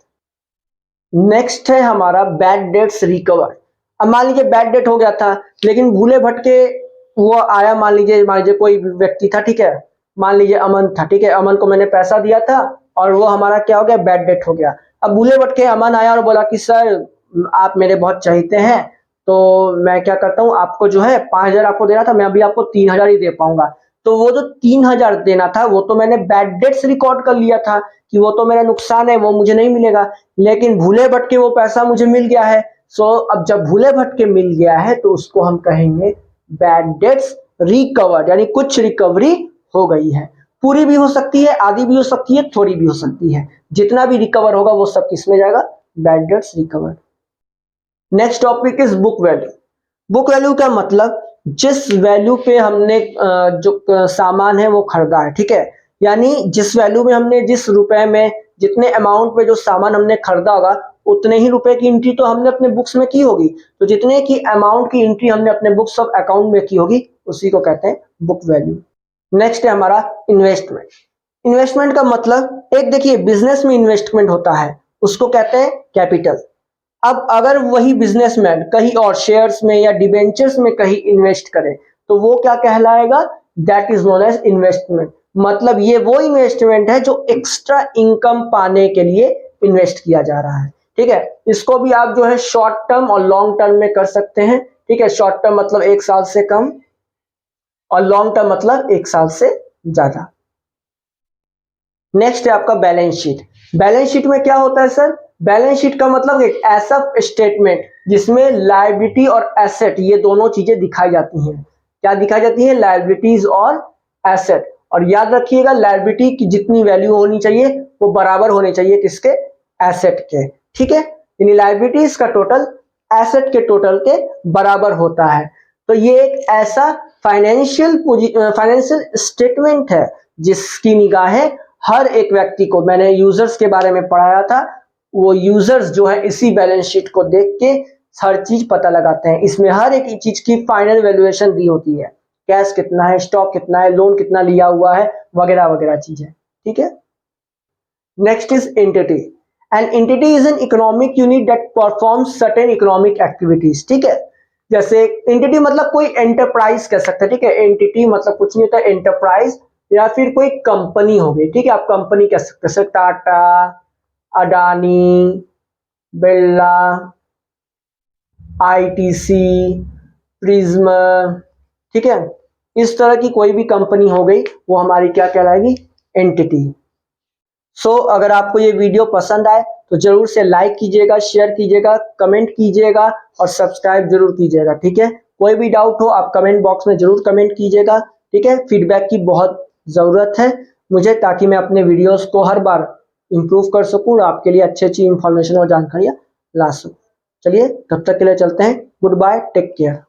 S1: Next है हमारा बैड डेट्स रिकवर। अब मान लीजिए बैड डेट हो गया था, लेकिन भूले भटके वो आया, मान लीजिए कोई व्यक्ति था, ठीक है, मान लीजिए अमन था, ठीक है, अमन को मैंने पैसा दिया था और वो हमारा क्या हो गया, बैड डेट हो गया। अब भूले भटके अमन आया और बोला कि सर आप मेरे बहुत चाहते हैं, तो मैं क्या करता हूँ, आपको जो है 5,000 आपको देना था, मैं अभी आपको 3,000 ही दे पाऊंगा। तो वो जो 3,000 देना था वो तो मैंने बैड डेट्स रिकॉर्ड कर लिया था कि वो तो मेरा नुकसान है, वो मुझे नहीं मिलेगा। लेकिन भूले भटके वो पैसा मुझे मिल गया है। सो अब जब भूले भटके मिल गया है तो उसको हम कहेंगे बैड डेट्स रिकवर्ड, यानी कुछ रिकवरी हो गई है। पूरी भी हो सकती है, आधी भी हो सकती है, थोड़ी भी हो सकती है। जितना भी रिकवर होगा वो सब किसमें जाएगा, bad debts recovered. Next topic is book value. Book value का मतलब जिस वैल्यू पे हमने जो सामान है वो खरीदा है, ठीक है, यानी जिस वैल्यू में हमने, जिस रुपए में, जितने अमाउंट में जो सामान हमने खरीदा होगा उतने ही रुपए की एंट्री तो हमने अपने बुक्स में की होगी। तो जितने की अमाउंट की एंट्री हमने अपने बुक्स ऑफ अकाउंट में की होगी उसी को कहते हैं बुक वैल्यू। नेक्स्ट है हमारा इन्वेस्टमेंट। इन्वेस्टमेंट का मतलब, एक देखिए बिजनेस में इन्वेस्टमेंट होता है उसको कहते हैं कैपिटल। अब अगर वही बिजनेसमैन कहीं और शेयर्स में या डिबेंचर्स में कहीं इन्वेस्ट करे तो वो क्या कहलाएगा, that is known as investment. मतलब ये वो इन्वेस्टमेंट है जो एक्स्ट्रा इनकम पाने के लिए इन्वेस्ट किया जा रहा है, ठीक है। इसको भी आप जो है शॉर्ट टर्म और लॉन्ग टर्म में कर सकते हैं, ठीक है। शॉर्ट टर्म मतलब 1 साल से कम और लॉन्ग टर्म मतलब 1 साल से ज्यादा। नेक्स्ट है आपका बैलेंस शीट। बैलेंस शीट में क्या होता है सर, बैलेंस शीट का मतलब एक ऐसा स्टेटमेंट जिसमें लायबिलिटी और एसेट ये दोनों चीजें दिखाई जाती हैं। क्या दिखाई जाती है, लायबिलिटीज और एसेट। और याद रखिएगा लायबिलिटी की जितनी वैल्यू होनी चाहिए वो बराबर होनी चाहिए किसके, एसेट के, ठीक है। यानी लायबिलिटीज का टोटल एसेट के टोटल के बराबर होता है। तो ये एक ऐसा फाइनेंशियल स्टेटमेंट है जिसकी निगाहें हर एक व्यक्ति को, मैंने यूजर्स के बारे में पढ़ाया था, वो यूजर्स जो है इसी बैलेंस शीट को देख के हर चीज पता लगाते हैं। इसमें हर एक चीज की फाइनल वैल्यूएशन दी होती है, कैश कितना है, स्टॉक कितना है, लोन कितना लिया हुआ है, वगैरह वगैरह चीजें, ठीक है। Next is entity. An entity is an economic unit that performs certain economic activities, ठीक है। जैसे एंटिटी मतलब कोई एंटरप्राइज कह सकते हैं, ठीक है। एंटिटी मतलब कुछ नहीं होता, एंटरप्राइज या फिर कोई कंपनी हो गई, ठीक है। आप कंपनी कह सकते हैं, टाटा, अडानी, बिरला, आईटीसी, प्रिज्म, ठीक है। इस तरह की कोई भी कंपनी हो गई वो हमारी क्या कहलाएगी, एंटिटी। अगर आपको ये वीडियो पसंद आए तो जरूर से लाइक कीजिएगा, शेयर कीजिएगा, कमेंट कीजिएगा और सब्सक्राइब जरूर कीजिएगा, ठीक है। कोई भी डाउट हो आप कमेंट बॉक्स में जरूर कमेंट कीजिएगा, ठीक है। फीडबैक की बहुत जरूरत है मुझे, ताकि मैं अपने वीडियोस को हर बार इंप्रूव कर सकूं और आपके लिए अच्छी अच्छी इंफॉर्मेशन और जानकारियां ला सकूं। चलिए तब तक के लिए चलते हैं, गुड बाय, टेक केयर।